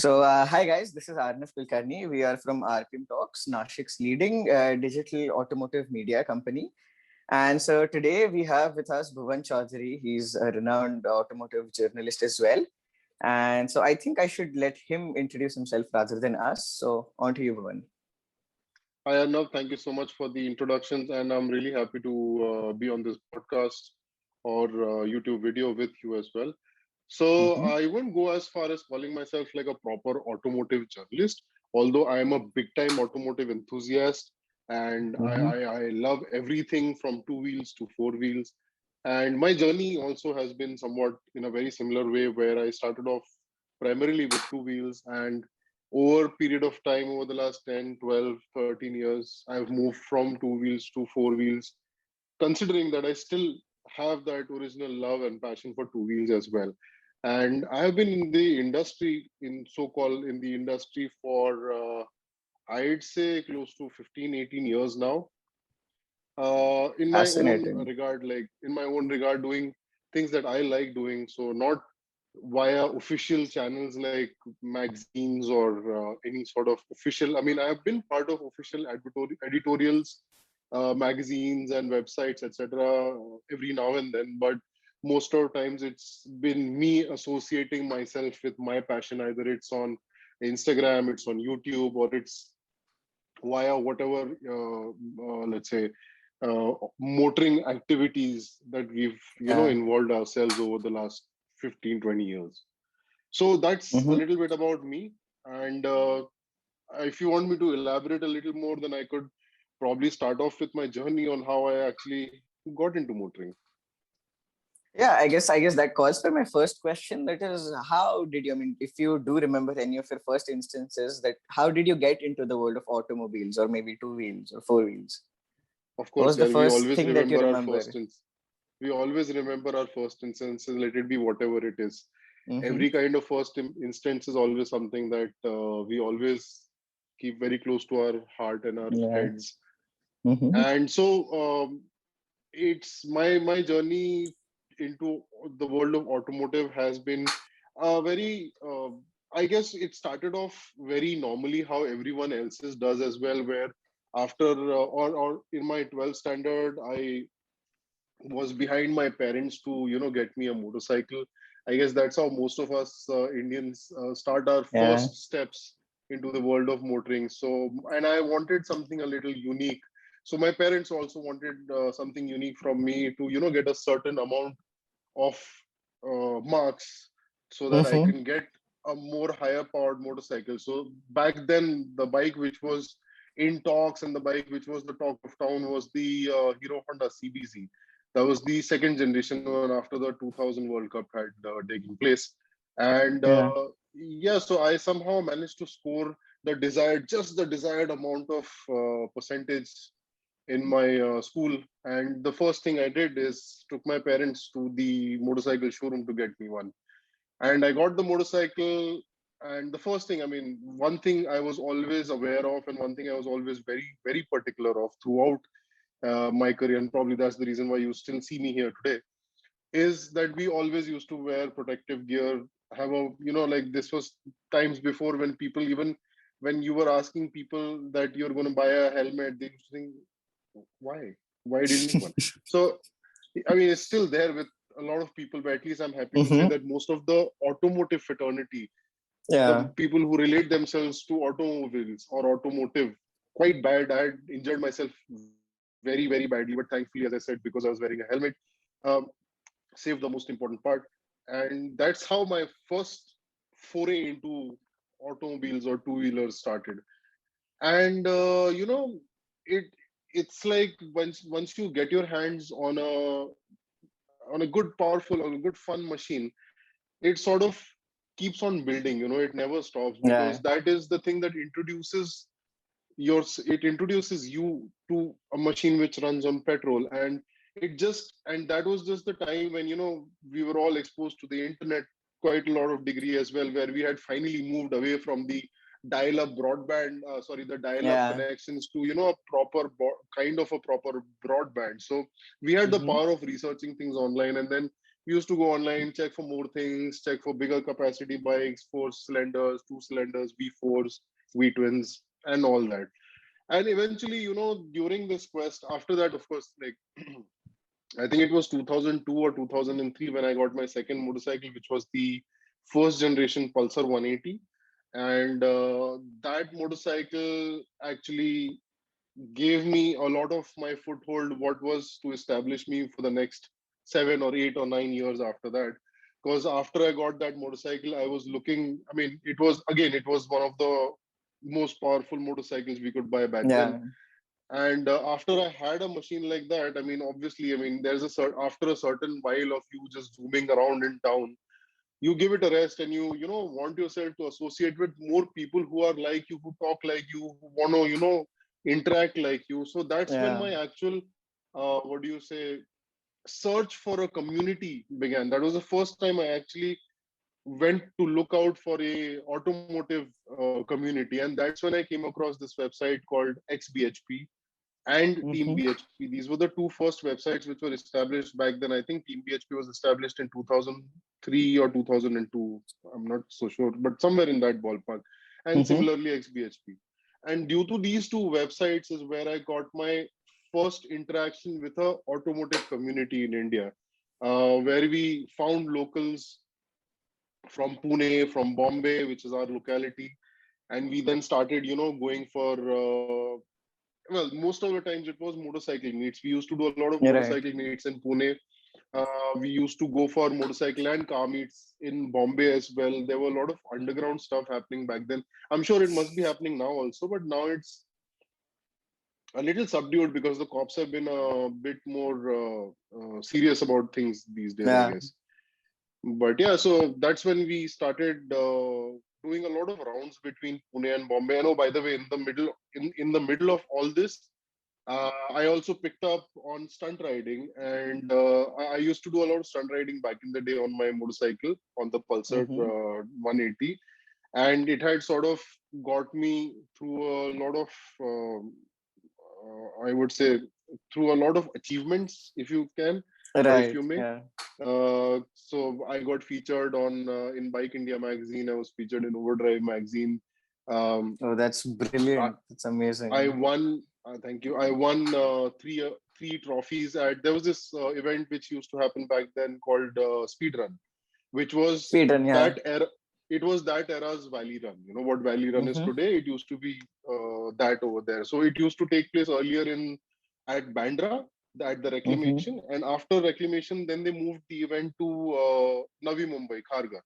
Hi guys, this is Arnav Kulkarni. We are from RPM Talks, Nashik's leading digital automotive media company. And so today we have with us Bhuvan Chaudhary. He's a renowned automotive journalist as well. And so I think I should let him introduce himself rather than us. So on to you, Bhuvan. Hi Arnav, thank you so much for the introductions, and I'm really happy to be on this podcast or YouTube video with you as well. So Mm-hmm. I won't go as far as calling myself like a proper automotive journalist, although I am a big time automotive enthusiast and Mm-hmm. I love everything from two wheels to four wheels. And my journey also has been somewhat in a very similar way where I started off primarily with two wheels, and over a period of time, over the last 10, 12, 13 years, I've moved from two wheels to four wheels, considering that I still have that original love and passion for two wheels as well. And I have been in the industry, in so-called in the industry for, I'd say close to 15, 18 years now. In my own Fascinating. regard, like in my own regard, doing things that I like doing. So not via official channels like magazines or any sort of official. I mean, I've been part of official editorials, magazines and websites, etc. Every now and then, but most of the times it's been me associating myself with my passion. Either it's on Instagram, it's on YouTube, or it's via whatever, let's say, motoring activities that we've Yeah. involved ourselves over the last 15, 20 years. So that's a Mm-hmm. little bit about me. And if you want me to elaborate a little more, then I could probably start off with my journey on how I actually got into motoring. Yeah, I guess that calls for my first question. That is, how did you? I mean, if you do remember any of your first instances, that how did you get into the world of automobiles, or maybe two wheels or four wheels? Of What course, was the yeah, we first always thing that you remember our remember? first we always remember our first instances, let it be whatever it is. Mm-hmm. Every kind of first instance is always something that we always keep very close to our heart and our Yeah. heads. Mm-hmm. And so it's my journey into the world of automotive has been very I guess it started off very normally how everyone else's does as well, where after or in my 12th standard I was behind my parents to get me a motorcycle. I guess that's how most of us Indians start our Yeah. first steps into the world of motoring. So, and I wanted something a little unique. So my parents also wanted something unique from me to get a certain amount of marks so that I Mm-hmm. can get a more higher powered motorcycle. So back then, the bike which was in talks and the bike which was the talk of town was the Hero Honda CBZ. That was the second generation one after the 2000 World Cup had taken place. And Yeah. yeah, so I somehow managed to score just the desired amount of percentage in my school. And the first thing I did is took my parents to the motorcycle showroom to get me one. And I got the motorcycle. And the first thing, I mean, one thing I was always aware of, and one thing I was always very, very particular of throughout my career, and probably that's the reason why you still see me here today, is that we always used to wear protective gear. Have a, like this was times before when people, even when you were asking people that you're going to buy a helmet, they used to think, why? Why do you need one? So, I mean, it's still there with a lot of people, but at least I'm happy to say Mm-hmm. that most of the automotive fraternity, the Yeah. people who relate themselves to automobiles or automotive, quite bad. I had injured myself very, very badly, but thankfully, as I said, because I was wearing a helmet, um, saved the most important part. And that's how my first foray into automobiles or two-wheelers started. And it it's like once you get your hands on a good powerful on a good fun machine, it sort of keeps on building. It never stops, Yeah. because that is the thing that introduces you to a machine which runs on petrol. And that was just the time when we were all exposed to the internet quite a lot of degree as well, where we had finally moved away from the dial-up broadband, the dial-up Yeah. connections to, a proper kind of a proper broadband. So we had the Mm-hmm. power of researching things online, and then we used to go online, check for more things, check for bigger capacity bikes, 4 cylinders, 2 cylinders, V4s, V twins, and all that. And eventually, during this quest, after that, of course, like I think it was 2002 or 2003 when I got my second motorcycle, which was the first generation Pulsar 180. And that motorcycle actually gave me a lot of my foothold, what was to establish me for the next 7 or 8 or 9 years after that. Because after I got that motorcycle, I was looking, I mean, it was one of the most powerful motorcycles we could buy back then. Yeah. And after I had a machine like that, I mean, obviously, I mean, after a certain while of you just zooming around in town, you give it a rest, and you want yourself to associate with more people who are like you, who talk like you, who want to, interact like you. So that's when Yeah. my actual, what do you say, search for a community began. That was the first time I actually went to look out for a automotive community, and that's when I came across this website called XBHP and Team Mm-hmm. BHP. These were the two first websites which were established back then. I think Team BHP was established in 2003 or 2002. I'm not so sure, but somewhere in that ballpark. And Mm-hmm. similarly, XBHP. And due to these two websites is where I got my first interaction with a automotive community in India, where we found locals from Pune, from Bombay, which is our locality, and we then started, going for well, most of the times it was motorcycle meets. We used to do a lot of You're right. motorcycle meets in Pune. We used to go for motorcycle and car meets in Bombay as well. There were a lot of underground stuff happening back then. I'm sure it must be happening now also, but now it's a little subdued because the cops have been a bit more serious about things these days, I Yeah. guess. But yeah, so that's when we started doing a lot of rounds between Pune and Bombay. And oh, by the way, in the middle of all this, I also picked up on stunt riding, and I used to do a lot of stunt riding back in the day on my motorcycle on the Pulsar Mm-hmm. 180, and it had sort of got me through a lot of, I would say, through a lot of achievements, if you can, or if Right. you may. Yeah. So I got featured on in Bike India magazine. I was featured in Overdrive magazine. Um, Oh, that's I, brilliant. That's I amazing. won. Thank you. I won three trophies at. There was this event which used to happen back then called Speed Run, which was Speedrun. Yeah. that era. It was that era's Valley Run. You know what Valley Run is Mm-hmm. today? It used to be that over there. So it used to take place earlier in at Bandra at the Mm-hmm. reclamation, and after reclamation, then they moved the event to Navi Mumbai, Kharghar.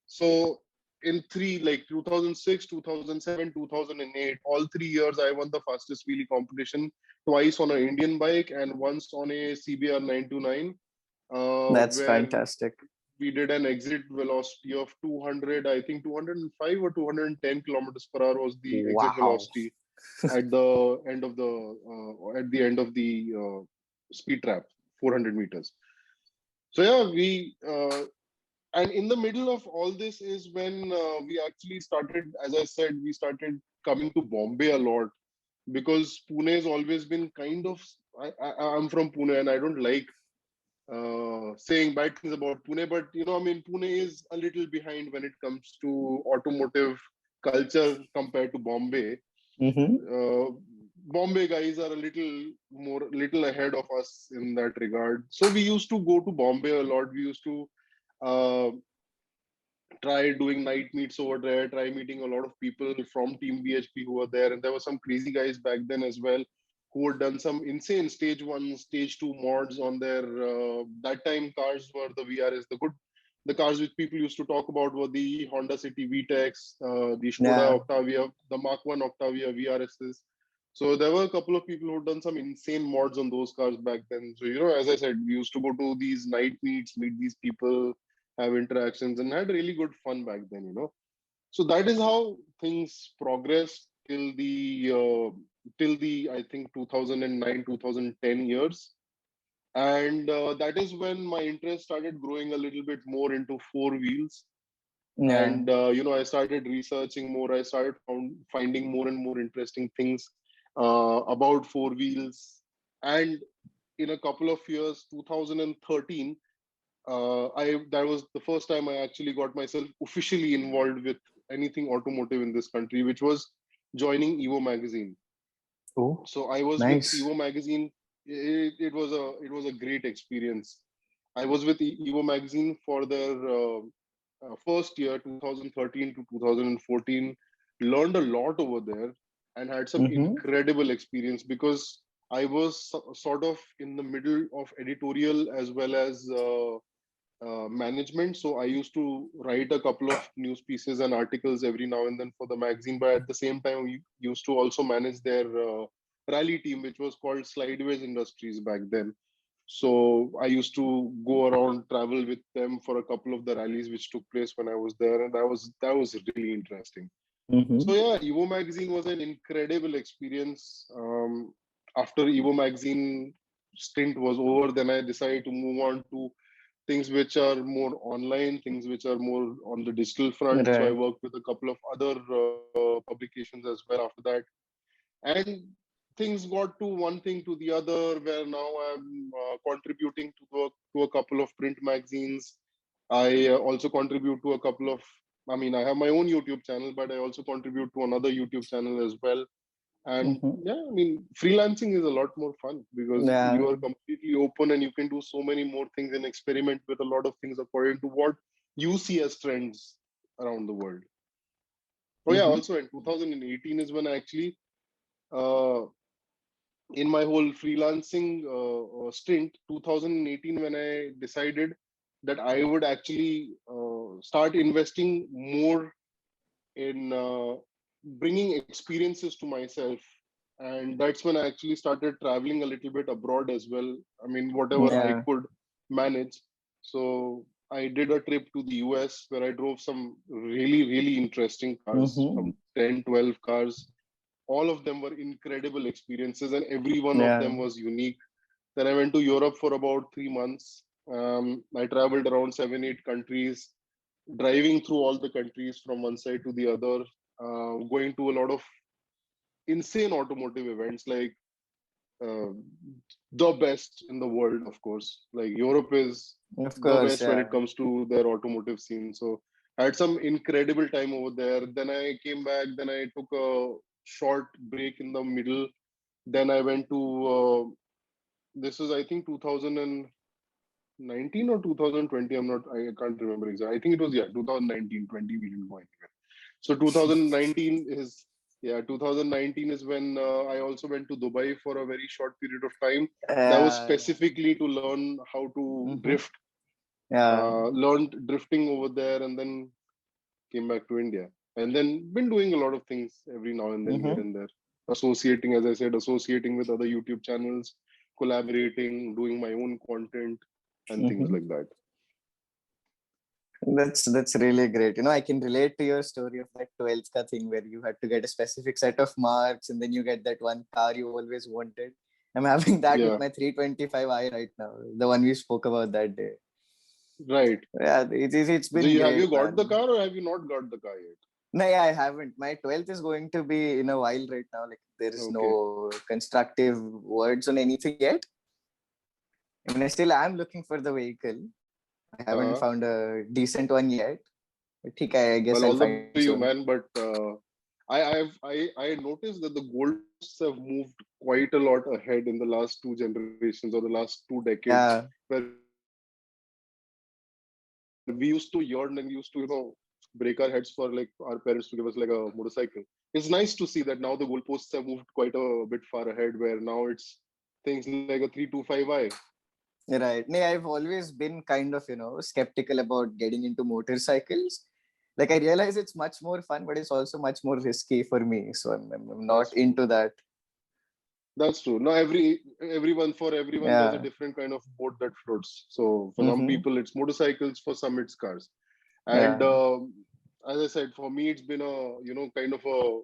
So in three, like 2006, 2007, 2008, all 3 years, I won the fastest wheelie competition twice on an Indian bike and once on a CBR 929, That's where fantastic. we did an exit velocity of 200, I think 205 or 210 kilometers per hour was the exit Wow. velocity at the end of the speed trap, 400 meters. So yeah, we and in the middle of all this is when we actually started, as I said, we started coming to Bombay a lot because Pune has always been kind of. I'm from Pune and I don't like saying bad things about Pune, but I mean, Pune is a little behind when it comes to automotive culture compared to Bombay. Mm-hmm. Uh, Bombay guys are little ahead of us in that regard. So we used to go to Bombay a lot. We used to uh, try doing night meets over there, try meeting a lot of people from Team BHP who were there. And there were some crazy guys back then as well who had done some insane stage one, stage two mods on their, that time cars were the VRS, the cars which people used to talk about were the Honda City VTEX, the Skoda Yeah. Octavia, the Mark 1 Octavia VRSs. So there were a couple of people who'd done some insane mods on those cars back then. So, as I said, we used to go to these night meets, meet these people, have interactions, and had really good fun back then. So that is how things progressed till the I think 2009 2010 years, and that is when my interest started growing a little bit more into four wheels. Yeah. And I started researching more. I started finding more and more interesting things about four wheels. And in a couple of years, 2013, I that was the first time I actually got myself officially involved with anything automotive in this country, which was joining Evo magazine. Oh, So I was with nice. Evo magazine. It was a great experience. I was with Evo magazine for their first year, 2013 to 2014. Learned a lot over there and had some Mm-hmm. incredible experience because I was sort of in the middle of editorial as well as management. So I used to write a couple of news pieces and articles every now and then for the magazine. But at the same time, we used to also manage their rally team, which was called Slideways Industries back then. So I used to go around, travel with them for a couple of the rallies which took place when I was there, and that was really interesting. So Mm-hmm. yeah, Evo magazine was an incredible experience. After Evo magazine stint was over, then I decided to move on to things which are more online, things which are more on the digital front. So I Right. worked with a couple of other publications as well after that. And things got to one thing to the other, where now I'm contributing to a couple of print magazines. I also contribute to a couple of, I mean, I have my own YouTube channel, but I also contribute to another YouTube channel as well. And Mm-hmm. yeah, I mean, freelancing is a lot more fun because Yeah. you are completely open and you can do so many more things and experiment with a lot of things according to what you see as trends around the world. Oh yeah, Mm-hmm. also in 2018 is when I actually, uh, in my whole freelancing stint, 2018, when I decided that I would actually start investing more in bringing experiences to myself. And that's when I actually started traveling a little bit abroad as well. I mean, whatever I Yeah. could manage. So I did a trip to the US where I drove some really, really interesting cars, Mm-hmm. some 10, 12 cars. All of them were incredible experiences, and every one of Yeah. them was unique. Then I went to Europe for about 3 months. I traveled around 7, 8 countries, driving through all the countries from one side to the other, going to a lot of insane automotive events, like uh, the best in the world, of course. Like Europe is Of the course. best when it Yeah. comes to their automotive scene. So I had some incredible time over there. Then I came back. Then I took a short break in the middle. Then I went to this is, I think, 2019 or 2020. I can't remember exactly. I think it was, yeah, 2019, 20. We didn't go anywhere. So 2019 is, yeah, 2019 is when I also went to Dubai for a very short period of time. That was Yeah. specifically to learn how to Mm-hmm. drift. Yeah. Learned drifting over there, and then came back to India. And then been doing a lot of things every now and then here Mm-hmm. and there. Associating, as I said, associating with other YouTube channels, collaborating, doing my own content, and things Mm-hmm. like that. That's really great. I can relate to your story of that 12th ka thing where you had to get a specific set of marks and then you get that one car you always wanted. I'm having that with Yeah, my 325i right now, the one we spoke about that day. right. Yeah, it's So been have you great, got the man. car or have you not got the car yet? No, yeah, I haven't. My 12th is going to be in a while right now. Like there is Okay. no constructive words on anything yet. I mean, I still am looking for the vehicle. I haven't Uh, found a decent one yet. But I guess well, I'll all the find best to you, soon. man. But I noticed that the goalposts have moved quite a lot ahead in the last two generations or the last 2 decades, Yeah. where we used to yearn and used to, break our heads for like our parents to give us like a motorcycle. It's nice to see that now the goalposts have moved quite a bit far ahead, where now it's things like a 325i. Right. Nee, I've always been kind of, skeptical about getting into motorcycles. Like I realize it's much more fun, but it's also much more risky for me. So I'm not That's true. into that. That's true. Now everyone there's a Yeah. different kind of boat that floats. So for some Mm-hmm. people it's motorcycles, for some it's cars. And Yeah. as I said, for me it's been a kind of a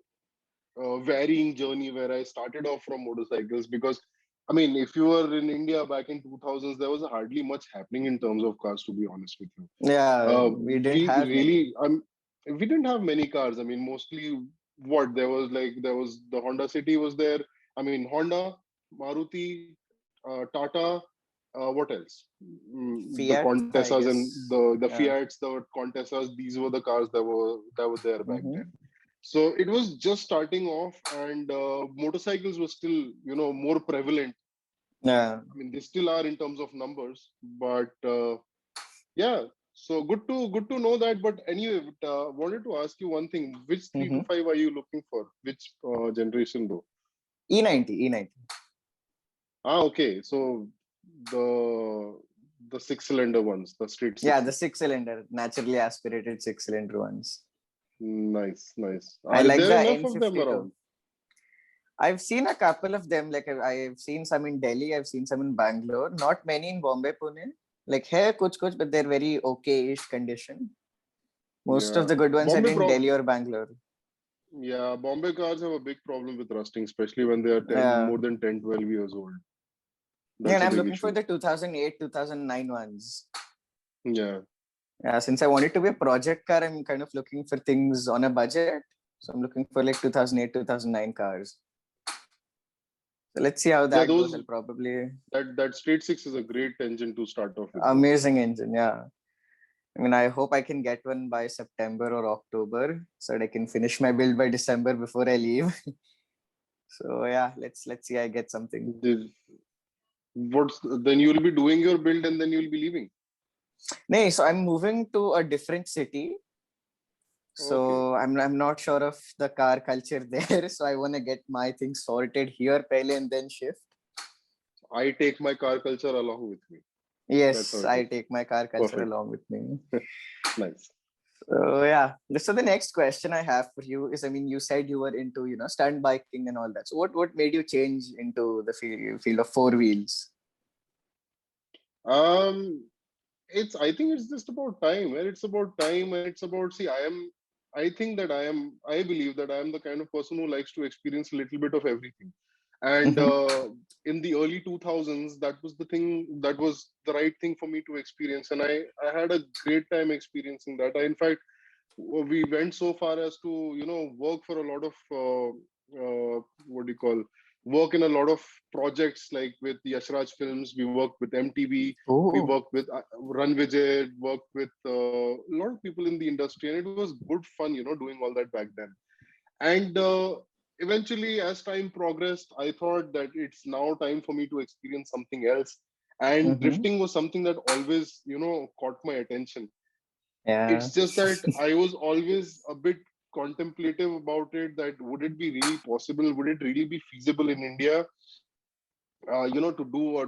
varying journey where I started off from motorcycles because I mean, if you were in India back in 2000s, there was hardly much happening in terms of cars, to be honest with you. Yeah, we didn't We have many. really, we didn't have many cars. I mean, mostly what there was the Honda City was there. I mean, Honda, Maruti, Tata, what else? The Fiat, I Contessas and guess. the Yeah. Fiats, the Contessas. These were the cars that were there back Mm-hmm. then. So it was just starting off, and motorcycles were still, more prevalent. Yeah. I mean, they still are in terms of numbers, but yeah. So good to know that. But anyway, wanted to ask you one thing: which three to Mm-hmm. five are you looking for? Which generation, though? E90. Okay. So the the six-cylinder ones, the straight Yeah, the sixes. six-cylinder, naturally aspirated six-cylinder ones. Nice, nice. I Are like there the enough of them N52. around? I've seen a couple of them. Like I've seen some in Delhi, I've seen some in Bangalore. Not many in Bombay, Pune. Like here, kuch, but they're very okay-ish condition. Most of Yeah. the good ones are Bombay in pro Delhi or Bangalore. Yeah, Bombay cars have a big problem with rusting, especially when they are Yeah. more than 10, 12 years old. Yeah, That's and a I'm big looking for issue. the 2008, 2009 ones. Yeah. Yeah, since I want it to be a project car, I'm kind of looking for things on a budget. So I'm looking for like 2008, 2009 cars. So let's see how Yeah, that goes. those I'll probably that straight six is a great engine to start off with, though. amazing engine. Yeah. I mean, I hope I can get one by September or October so that I can finish my build by December before I leave. So yeah, let's see I get something. The, what's then you'll be doing your build and then you'll be leaving. No, so I'm moving to a different city. Okay. So I'm not sure of the car culture there. So I want to get my things sorted here, pehle, and then shift. I take my car culture along with me. That's how Yes, it I is. take my car culture Perfect. along with me. Nice. So yeah. So the next question I have for you is, I mean, you said you were into, stunt biking and all that. So what made you change into the field of four wheels? Um, I think it's just about time, and it's about time, and it's about see. I think that I believe that I am the kind of person who likes to experience a little bit of everything. And Mm-hmm. in the early 2000s, that was the thing, that was the right thing for me to experience, and I had a great time experiencing that. In fact, we went so far as to work for a lot of what do you call work in a lot of projects, like with Yashraj Films. We worked with MTV. We Oh. worked with Run Vijay, worked with a lot of people in the industry, and it was good fun, doing all that back then. And eventually, as time progressed, I thought that it's now time for me to experience something else. And Mm-hmm. drifting was something that always, caught my attention. Yeah. It's just that I was always a bit contemplative about it, that would it be really possible? Would it really be feasible in India, to do or,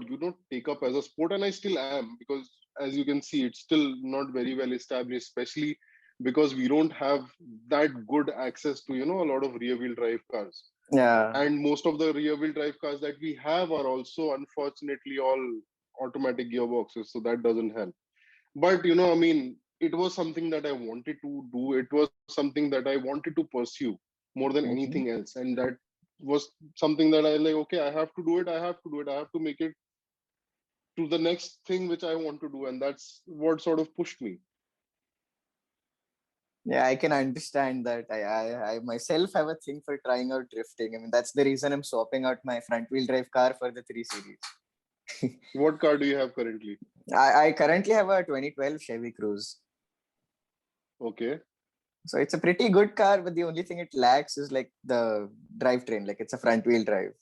take up as a sport? And I still am, because as you can see, it's still not very well established, especially because we don't have that good access to, a lot of rear wheel drive cars. Yeah. And most of the rear wheel drive cars that we have are also, unfortunately, all automatic gearboxes. So that doesn't help. But I mean, it was something that I wanted to do. It was something that I wanted to pursue more than Mm-hmm. anything else. And that was something that I like, okay, I have to do it. I have to do it. I have to make it to the next thing which I want to do. And that's what sort of pushed me. Yeah, I can understand that. I myself have a thing for trying out drifting. I mean, that's the reason I'm swapping out my front wheel drive car for the 3 Series. What car do you have currently? I currently have a 2012 Chevy Cruze. Okay. So it's a pretty good car, but the only thing it lacks is like the drivetrain. Like it's a front wheel drive.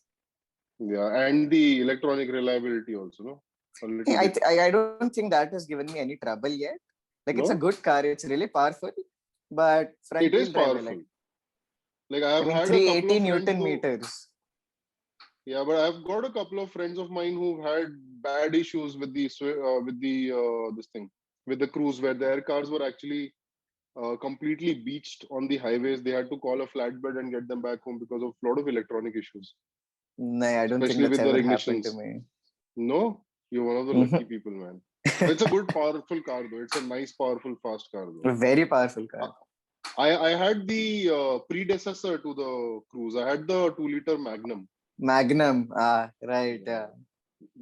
Yeah. And the electronic reliability also, no? A little bit. I don't think that has given me any trouble yet. Like it's a No? good car. It's really powerful, but front It wheel is drive I like. powerful. Like I I've mean, had a couple 380 of friends Newton who, meters. yeah, but I've got a couple of friends of mine who've had bad issues with this thing, with the Cruze, where their cars were actually completely beached on the highways. They had to call a flatbed and get them back home because of a lot of electronic issues, No, I don't think especially that's with their ever happened to ignitions. me. No, you're one of the lucky Mhm. people, man. It's a good, powerful car though. It's a nice, powerful, fast car though. A very powerful car. I had the predecessor to the Cruze. I had the 2-liter Magnum. Magnum. Right. Yeah.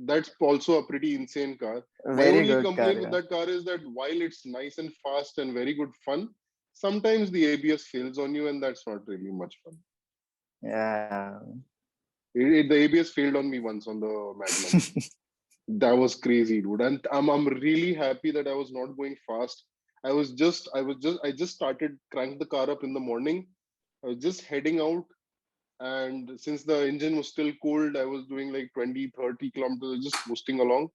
That's also a pretty insane car. My Very only good car. complaint with Yeah. that car is that while it's nice and fast and very good fun, sometimes the ABS fails on you, and that's not really much fun. Yeah. The ABS failed on me once on the Magnum. That was crazy, dude. And I'm really happy that I was not going fast. I just started crank the car up in the morning. I was just heading out, and since the engine was still cold, I was doing like 20-30 kilometers, just coasting along.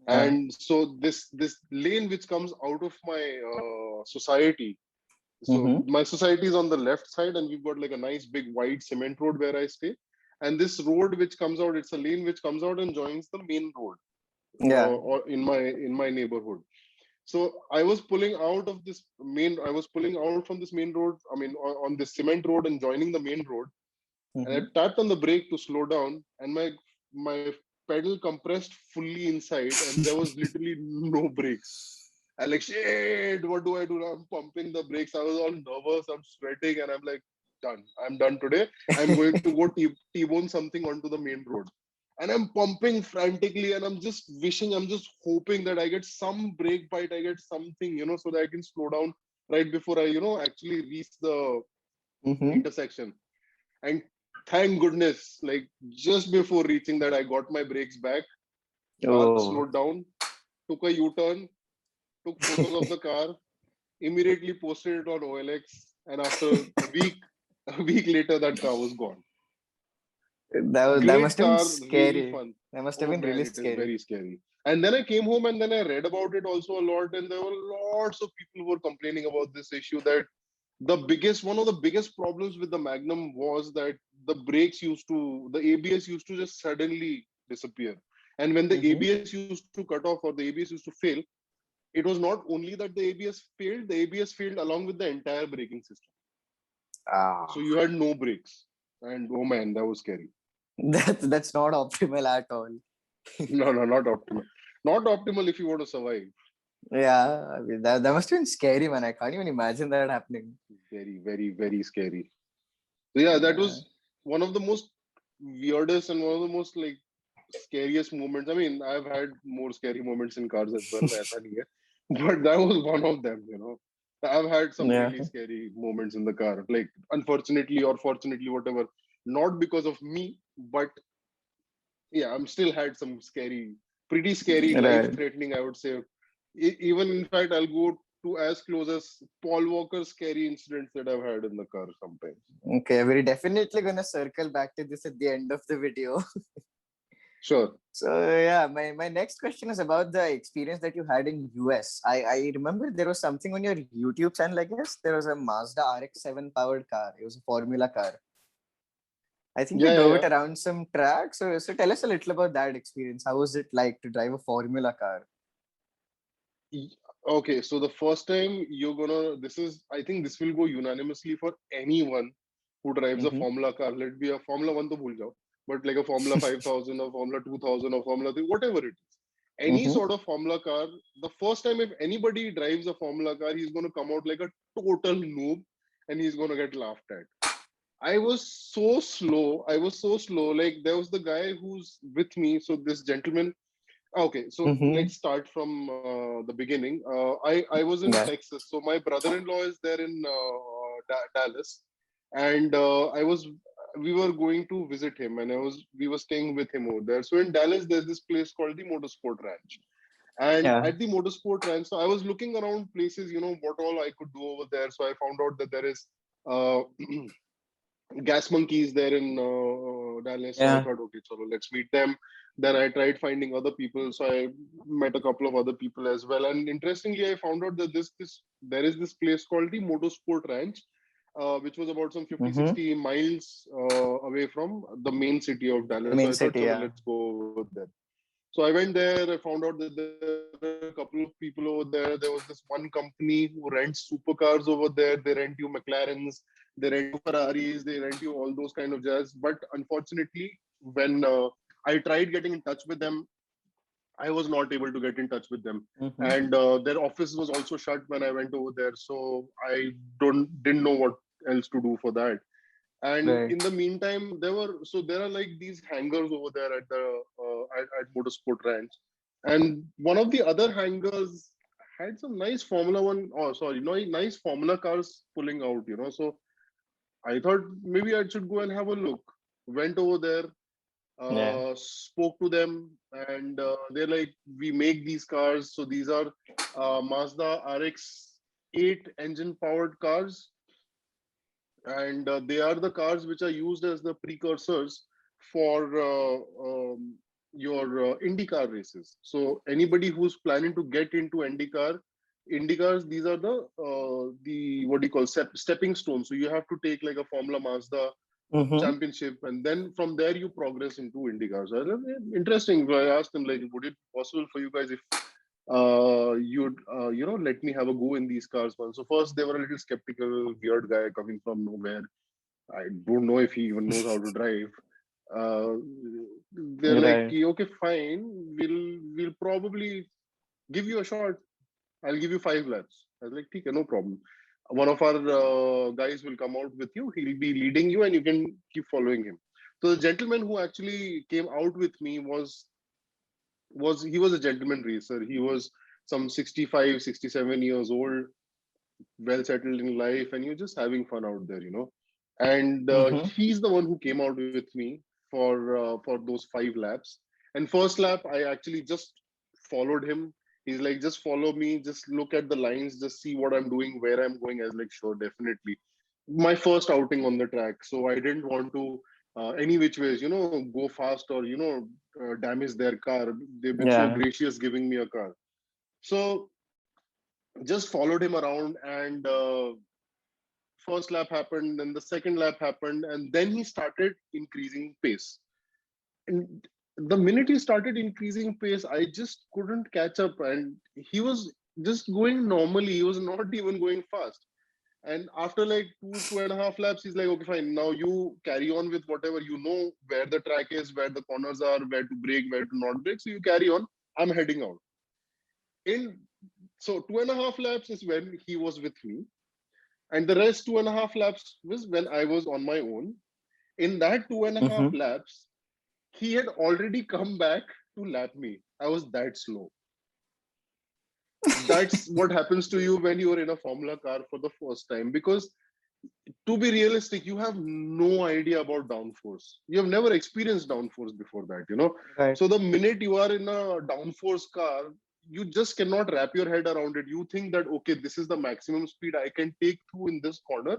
Yeah. And so this lane which comes out of my society, so Mm-hmm. my society is on the left side, and we've got like a nice big wide cement road where I stay. And this road which comes out, it's a lane which comes out and joins the main road Yeah. or in my neighborhood. So I was pulling out from this main road, I mean on this cement road and joining the main road, and I Mm-hmm. tapped on the brake to slow down, and my pedal compressed fully inside, and there was literally no brakes. I like, shit, what do I do now? I'm pumping the brakes. I was all nervous. I'm sweating, and I'm like, done. I'm done today. I'm going to go T-bone something onto the main road. And I'm pumping frantically, and I'm just wishing, I'm just hoping that I get some brake bite, I get something, so that I can slow down right before I, actually reach the Mm-hmm. intersection. And thank goodness, like just before reaching that, I got my brakes back, car Oh. slowed down, took a U-turn, took photos of the car, immediately posted it on OLX, and after a week later, that car was gone. That Great must have been car, really scary. fun. That must have Oh been man, really it is scary. very scary. And then I came home and then I read about it also a lot, and there were lots of people who were complaining about this issue that one of the biggest problems with the Magnum was that the ABS used to just suddenly disappear. And when the Mm-hmm. ABS used to cut off or the ABS used to fail, it was not only that the ABS failed along with the entire braking system. So Ah. you had no brakes. And oh man, that was scary. That's not optimal at all. No, no, not optimal. Not optimal if you want to survive. Yeah, I mean, that must have been scary, man. I can't even imagine that happening. Very, very, very scary. So yeah, that Yeah. was one of the most weirdest and one of the most like scariest moments. I mean, I've had more scary moments in cars as well, aisa nahi hai. But that was one of them. I've had some Yeah. really scary moments in the car, like unfortunately or fortunately, whatever. Not because of me, but yeah, I'm still had some pretty scary, Right. life-threatening, I would say. Even in fact, I'll go to as close as Paul Walker's scary incidents that I've had in the car sometimes. Okay, we're definitely gonna circle back to this at the end of the video. Sure. So yeah, my next question is about the experience that you had in US. I remember there was something on your YouTube channel, I guess. There was a Mazda RX-7 powered car. It was a Formula car. I think you Yeah, yeah, drove yeah. it around some track. So tell us a little about that experience. How was it like to drive a Formula car? Okay, so the first time I think this will go unanimously for anyone who drives a Mm-hmm. Formula car. Let be a Formula 1 to bhul jao, but like a Formula 5000 or Formula 2000 or Formula 3, whatever it is. Any Mm-hmm. sort of Formula car, the first time if anybody drives a Formula car, he's going to come out like a total noob and he's going to get laughed at. I was so slow. I was so slow. Like there was the guy who's with me. So this gentleman. Okay, so Mm-hmm. let's start from the beginning. I was in Yeah. Texas. So my brother-in-law is there in Dallas, and we were going to visit him, and we were staying with him over there. So in Dallas, there's this place called the Motorsport Ranch. And Yeah. at the Motorsport Ranch, so I was looking around places, what all I could do over there. So I found out that there is uh, Gas Monkeys there in Dallas. So I Yeah. thought, okay, so let's meet them. Then I tried finding other people. So I met a couple of other people as well. And interestingly, I found out that there is this place called the Motorsport Ranch, which was about some 50, Mm-hmm. 60 miles away from the main city of The Dallas. So main I thought, city, chalo, yeah. let's go over there. So I went there. I found out that there are a couple of people over there. There was this one company who rents supercars over there. They rent you McLarens, they rent you Ferraris, they rent you all those kind of jazz. But unfortunately, when I tried getting in touch with them, I was not able to get in touch with them, Mm-hmm. and their office was also shut when I went over there. So I didn't know what else to do for that. And Right. in the meantime, there are like these hangars over there at the at Motorsport Ranch, and one of the other hangars had some nice Formula One. Oh, sorry, no, nice Formula cars pulling out. So I thought maybe I should go and have a look. Went over there, Yeah. spoke to them, and they're like, we make these cars. So these are Mazda RX 8 engine powered cars, and they are the cars which are used as the precursors for your IndyCar races. So anybody who's planning to get into IndyCars, these are the what do you call stepping stones. So you have to take like a Formula Mazda Mm-hmm. championship, and then from there you progress into IndyCars. So I was like, interesting. So I asked them like, would it be possible for you guys if you'd let me have a go in these cars once? So first they were a little skeptical, weird guy coming from nowhere. I don't know if he even knows how to drive. Uh, they're like, Right. okay, fine. We'll probably give you a shot. I'll give you 5 laps. I was like, okay, no problem. One of our guys will come out with you. He'll be leading you, and you can keep following him. So the gentleman who actually came out with me was a gentleman racer. He was some 65, 67 years old, well settled in life, and you're just having fun out there. And Mm-hmm. he's the one who came out with me for those 5 laps. And first lap, I actually just followed him. He's like, just follow me, just look at the lines, just see what I'm doing, where I'm going. I was like, sure, definitely. My first outing on the track, so I didn't want to any which ways, go fast or damage their car. They've been so Yeah. gracious giving me a car. So just followed him around, and first lap happened, then the second lap happened, and then he started increasing pace. And the minute he started increasing pace, I just couldn't catch up, and he was just going normally. He was not even going fast. And after like 2.5 laps, he's like, okay, fine. Now you carry on with whatever, where the track is, where the corners are, where to brake, where to not brake. So you carry on. I'm heading out. In So 2.5 laps is when he was with me, and the rest 2.5 laps was when I was on my own. In that two and a half Mm-hmm. laps, he had already come back to lap me. I was that slow. That's what happens to you when you're in a Formula car for the first time. Because to be realistic, you have no idea about downforce. You have never experienced downforce before that. Right. So the minute you are in a downforce car, you just cannot wrap your head around it. You think that, okay, this is the maximum speed I can take through in this corner.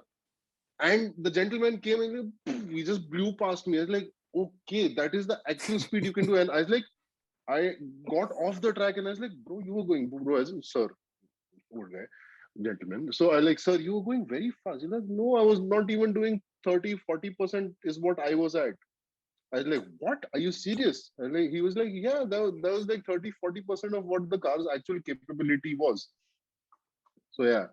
And the gentleman came and he just blew past me. I was like, okay, that is the actual speed you can do. And I was like, I got off the track and I was like, bro, you were going, bro. I said, sir, old guy, gentleman. So I like, sir, you were going very fast. He's like, no, I was not even doing 30-40% is what I was at. I was like, what? Are you serious? And like, he was like, yeah, that was like 30-40% of what the car's actual capability was. So yeah,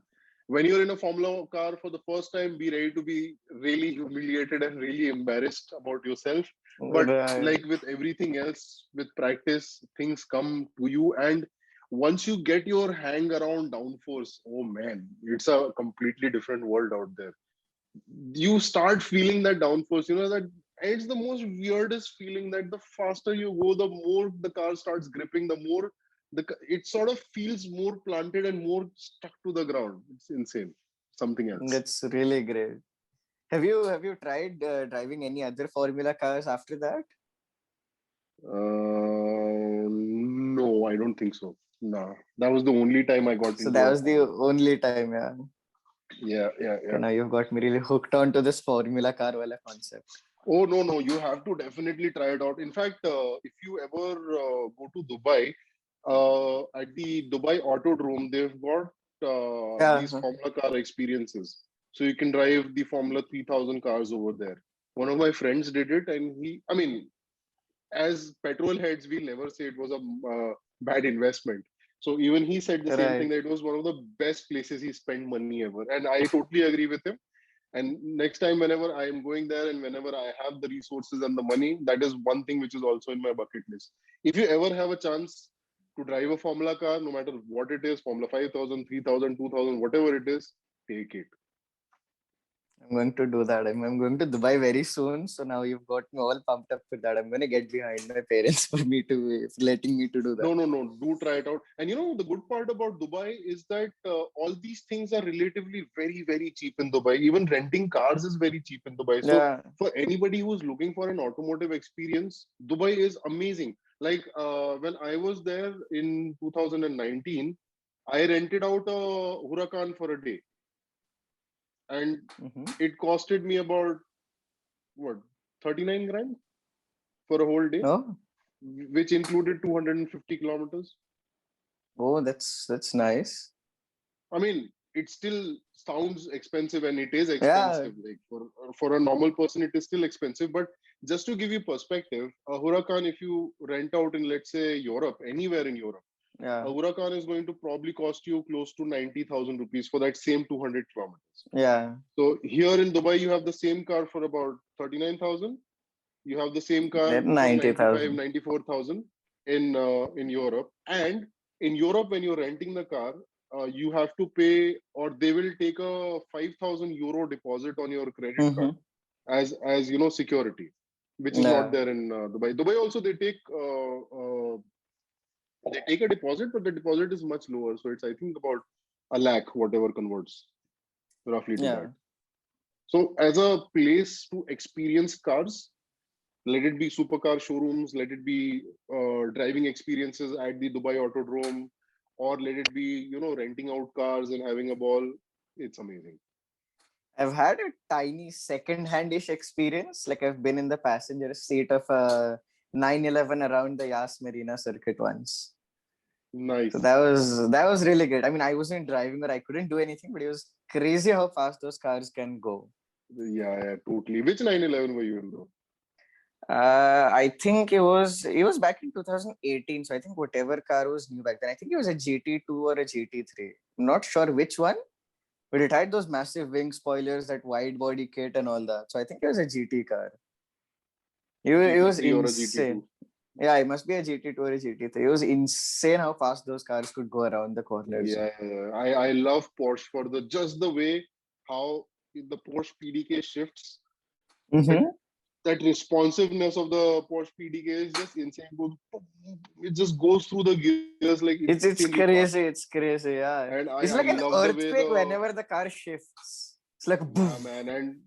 when you're in a Formula car for the first time, be ready to be really humiliated and really embarrassed about yourself. But Right. like with everything else, with practice, things come to you. And once you get your hang around downforce, oh man, it's a completely different world out there. You start feeling that downforce, that it's the most weirdest feeling that the faster you go, the more the car starts gripping, the more it sort of feels more planted and more stuck to the ground. It's insane. Something else. That's really great. Have you tried driving any other Formula cars after that? No, I don't think so. No, that was the only time I got So into that a was the Formula car. only time, yeah. Yeah, yeah, Okay, yeah. now you've got me really hooked on to this Formula car wala concept. Oh no, no, you have to definitely try it out. In fact, if you ever go to Dubai, at the Dubai Autodrome, they've got Yeah. these Formula car experiences. So you can drive the Formula 3000 cars over there. One of my friends did it, and I mean, as petrol heads, we'll never say it was a bad investment. So even he said the same thing, Right. that it was one of the best places he spent money ever. And I totally agree with him. And next time, whenever I am going there and whenever I have the resources and the money, that is one thing which is also in my bucket list. If you ever have a chance to drive a Formula car, no matter what it is, Formula 5000, 3000, 2000, whatever it is, take it. I'm going to do that. I'm going to Dubai very soon. So now you've got me all pumped up for that. I'm going to get behind my parents for me to for letting me to do that. No, no, no. Do try it out. And you know, the good part about Dubai is that all these things are relatively very, very cheap in Dubai. Even renting cars is very cheap in Dubai. So Yeah. for anybody who's looking for an automotive experience, Dubai is amazing. Like when I was there in 2019, I rented out a Huracan for a day, and Mm-hmm. it costed me about what 39 grand for a whole day, Oh, which included 250 kilometers. oh, that's nice. I mean, it still sounds expensive, and it is Yeah. expensive. Like for a normal person, it is still expensive. But just to give you perspective, a Huracan, if you rent out in, let's say, Europe, anywhere in Europe, a Yeah. Huracan is going to probably cost you close to 90,000 rupees for that same 200 kilometers. Yeah. So here in Dubai, you have the same car for about 39,000. You have the same car Then for 90,000. 94,000 in Europe. And in Europe, when you're renting the car, you have to pay, or they will take a 5,000 euro deposit on your credit card Mm-hmm. as you know, security, which is not Yeah. there in Dubai. Dubai also, they take a deposit, but the deposit is much lower. So it's, I think, about a lakh, whatever converts roughly to that. Yeah. So as a place to experience cars, let it be supercar showrooms, let it be driving experiences at the Dubai Autodrome, or let it be, you know, renting out cars and having a ball. It's amazing. I've had a tiny second-handish experience. Like I've been in the passenger seat of a 911 around the Yas Marina circuit once. So Nice. that was really good. I mean, I wasn't driving or I couldn't do anything, but it was crazy how fast those cars can go. Yeah, yeah, totally. Which 911 were you in though? I think it was back in 2018. So I think whatever car was new back then. I think it was a GT2 or a GT3. I'm not sure which one, but it had those massive wing spoilers, that wide body kit, and all that. So I think it was a GT car. It was GT3 or a insane. GT2? Yeah, it must be a GT2 or a GT3. It was insane how fast those cars could go around the corners. Yeah, yeah, yeah. I love Porsche for the just the way how the Porsche PDK shifts. That Mm-hmm. that responsiveness of the Porsche PDK is just insane. It just goes through the gears like It's insanely it's fast. crazy. It's crazy. Yeah, And it's I like an love the way earthquake the whenever the car shifts. It's like yeah, boof. man, and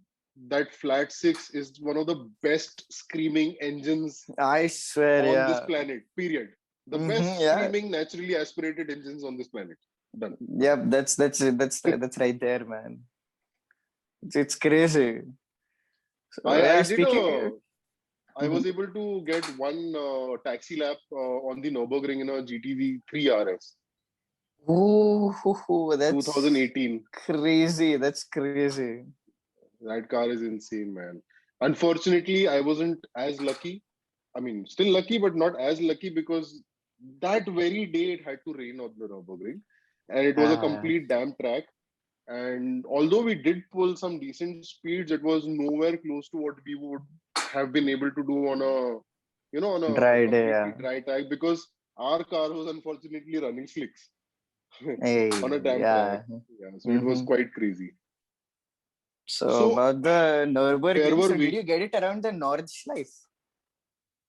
that flat six is one of the best screaming engines I swear. on this Yeah. planet. Period. The Mm-hmm. best Yeah. screaming naturally aspirated engines on this planet. Done. Yeah. That's right there, man. It's crazy. So I yeah. did Speaking. a I Mhm. was able to get one taxi lap on the Nürburgring in a GTV 3 RS Ooh, that's 2018. crazy. That's crazy. That car is insane, man. Unfortunately, I wasn't as lucky. I mean, still lucky, but not as lucky because that very day it had to rain on the Nürburgring, and it was a Ah, complete damp track. And although we did pull some decent speeds, it was nowhere close to what we would have been able to do on a, you know, on a dry day. completely Yeah. dry track because our car was unfortunately running slicks Hey. on a damp track. Yeah. Yeah, so it was Mm-hmm. quite crazy. So So about the where Nürburgring, were so did we? you get it around the Nordschleife,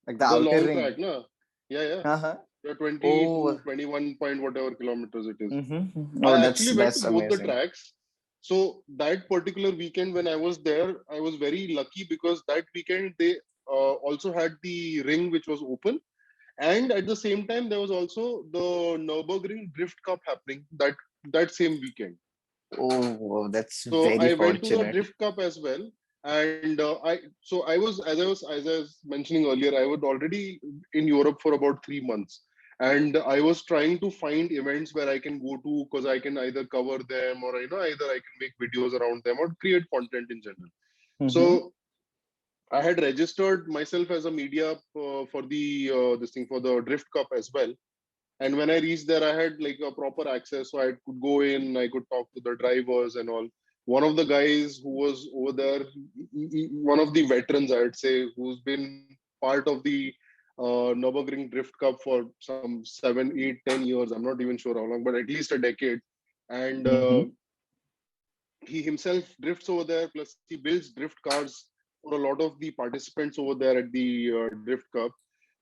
like the The outer long ring? track, no? Yeah, yeah. Uh-huh. Yeah, 20 Oh, to 21 point whatever kilometers it is. mm-hmm. I Oh, that's actually went to that's both the amazing. tracks. So that particular weekend when I was there, I was very lucky because that weekend they also had the ring which was open, and at the same time there was also the Nürburgring Drift Cup happening that same weekend. Oh, that's So very I went to the fortunate. Drift Cup as well, and I was as I was mentioning earlier, I was already in Europe for about 3 months, and I was trying to find events where I can go to because I can either cover them or either I can make videos around them or create content in general. Mm-hmm. So I had registered myself as a media for the this thing for the Drift Cup as well. And when I reached there, I had like a proper access, so I could go in, I could talk to the drivers and all. One of the guys who was over there, one of the veterans, I'd say, who's been part of the Nürburgring Drift Cup for some 7, 8, 10 years. I'm not even sure how long, but at least a decade. And Mm-hmm. he himself drifts over there, plus he builds drift cars for a lot of the participants over there at the Drift Cup.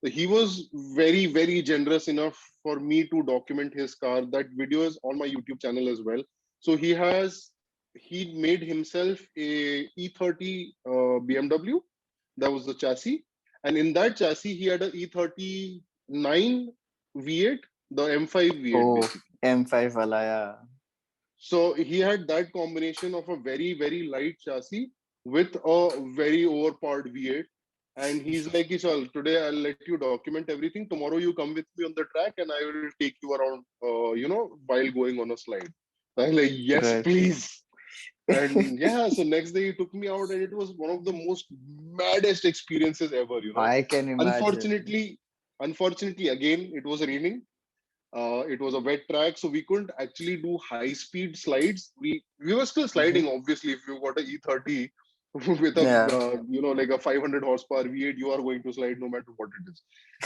So he was very, very generous enough for me to document his car. That video is on my YouTube channel as well. So he made himself a E30 BMW. That was the chassis. And in that chassis, he had a E39 V8, the M5 V8 Oh, basically. M5 wala, yeah. So he had that combination of a very, very light chassis with a very overpowered V8. And he's like, Ishal, today I'll let you document everything. Tomorrow you come with me on the track and I will take you around, while going on a slide. So I'm like, yes, Right. please. And yeah, so next day he took me out and it was one of the most maddest experiences ever. I can imagine. Unfortunately, unfortunately, again, it was raining. It was a wet track, so we couldn't actually do high speed slides. We were still Mhm. sliding, obviously. If you got a E30 with a Yeah. like a 500 horsepower V8, you are going to slide no matter what it is.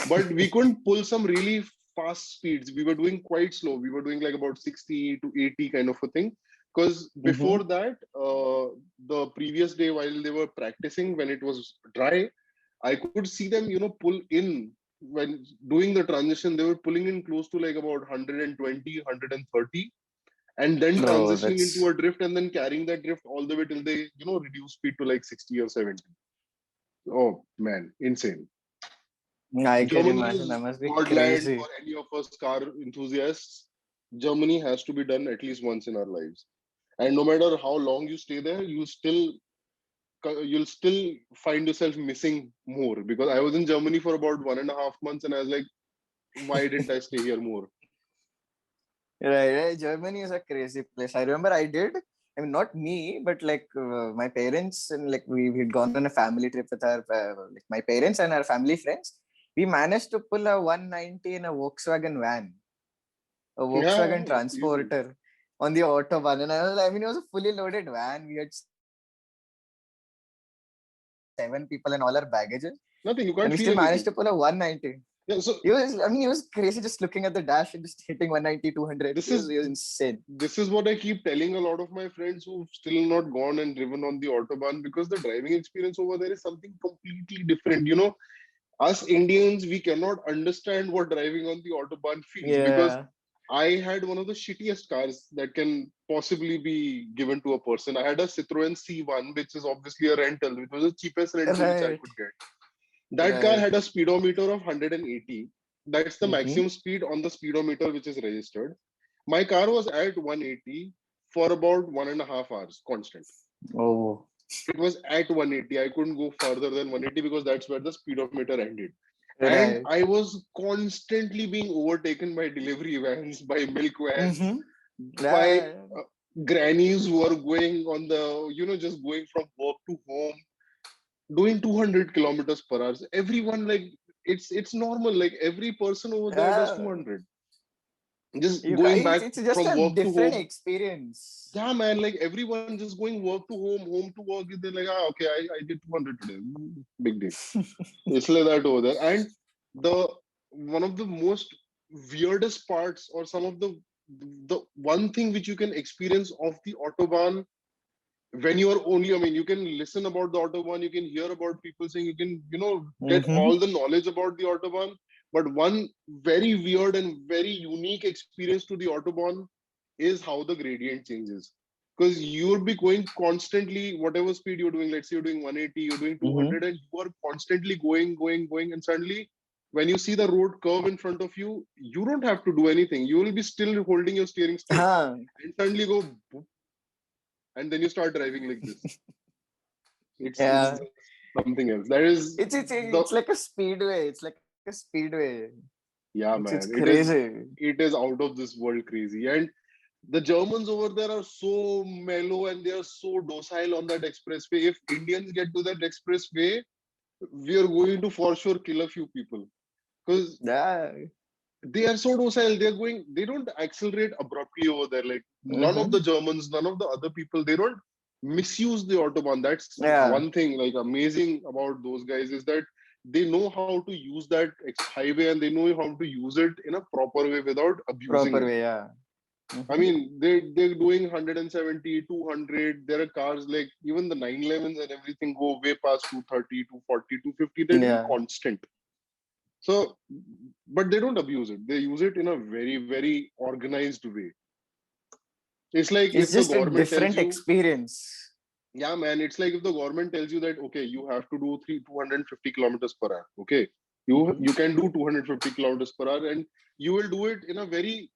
But we couldn't pull some really fast speeds. We were doing quite slow. We were doing like about 60 to 80 kind of a thing. Because Mm-hmm. before that, the previous day while they were practicing, when it was dry, I could see them, pull in when doing the transition. They were pulling in close to like about 120, 130, and then No, transitioning into that's a drift and then carrying that drift all the way till they, reduce speed to like 60 or 70. Oh man, insane. I can Germany imagine. is That must be Godland for crazy. any of us car enthusiasts. Germany has to be done at least once in our lives. And no matter how long you stay there, you'll still find yourself missing more, because I was in Germany for about 1.5 months and I was like, why didn't I stay here more? Right, right. Germany is a crazy place. I remember I did. I mean, not me, but like my parents and like we'd gone on a family trip with our like my parents and our family friends. We managed to pull a 190 in a Volkswagen van, a Yeah, Volkswagen it's easy. Transporter on the autobahn. And I mean, it was a fully loaded van. We had 7 people and all our baggages, Nothing, you and can't we feel still managed anything. to pull a 190. Yeah, so He was crazy just looking at the dash and just hitting 190, 200. this is He was insane. this is what I keep telling a lot of my friends who've still not gone and driven on the autobahn, because the driving experience over there is something completely different. Us Indians, we cannot understand what driving on the autobahn feels, because Yeah. I had one of the shittiest cars that can possibly be given to a person. I had a Citroen C1, which is obviously a rental, which was the cheapest rental which I Right. could get. That car Right. had a speedometer of 180. That's the Mm-hmm. maximum speed on the speedometer which is registered. My car was at 180 for about 1.5 hours constant. Oh. It was at 180. I couldn't go further than 180 because that's where the speedometer ended. And Right. I was constantly being overtaken by delivery vans, by milk vans, Mm-hmm. by Yeah. grannies who are going on the, just going from work to home, doing 200 kilometers per hour. Everyone, like, it's normal. Like every person over there does Yeah. 200. Just You going guys, back it's just from a work to different home. experience. Yeah, man. Like everyone just going work to home to work. They're like, okay, I did 200 today. Big deal. It's like that over there. And the one of the most weirdest parts, or some of the one thing which you can experience of the autobahn when you are only, I mean, you can listen about the autobahn, you can hear about people saying, you can, get Mm-hmm. all the knowledge about the autobahn. But one very weird and very unique experience to the autobahn is how the gradient changes. Because you would be going constantly, whatever speed you're doing, let's say you're doing 180, you're doing Mm-hmm. 200, and you are constantly going. And suddenly, when you see the road curve in front of you, you don't have to do anything. You will be still holding your steering still. Huh. And suddenly go, boop, and then you start driving like this. It's Yeah. just something else. That is the It's like a speedway. It's like a speedway. Yeah, It's man. crazy. It is out of this world crazy. And the Germans over there are so mellow and they are so docile on that expressway. If Indians get to that expressway, we are going to for sure kill a few people. Because Yeah. they are so docile. They don't accelerate abruptly over there. Like none of Mm-hmm. the Germans, none of the other people, they don't misuse the Autobahn. That's Yeah. one thing like amazing about those guys, is that they know how to use that highway and they know how to use it in a proper way without abusing Proper it. way. Yeah. I mean, they're doing 170, 200. There are cars like even the 911s and everything go way past 230, 240, 250. They're doing Yeah. constant. So, but they don't abuse it. They use it in a very, very organized way. It's like It's if the just a government tells different you, experience. yeah, man, it's like if the government tells you that, okay, you have to do 250 kilometers per hour. Okay. You can do 250 kilometers per hour and you will do it in a very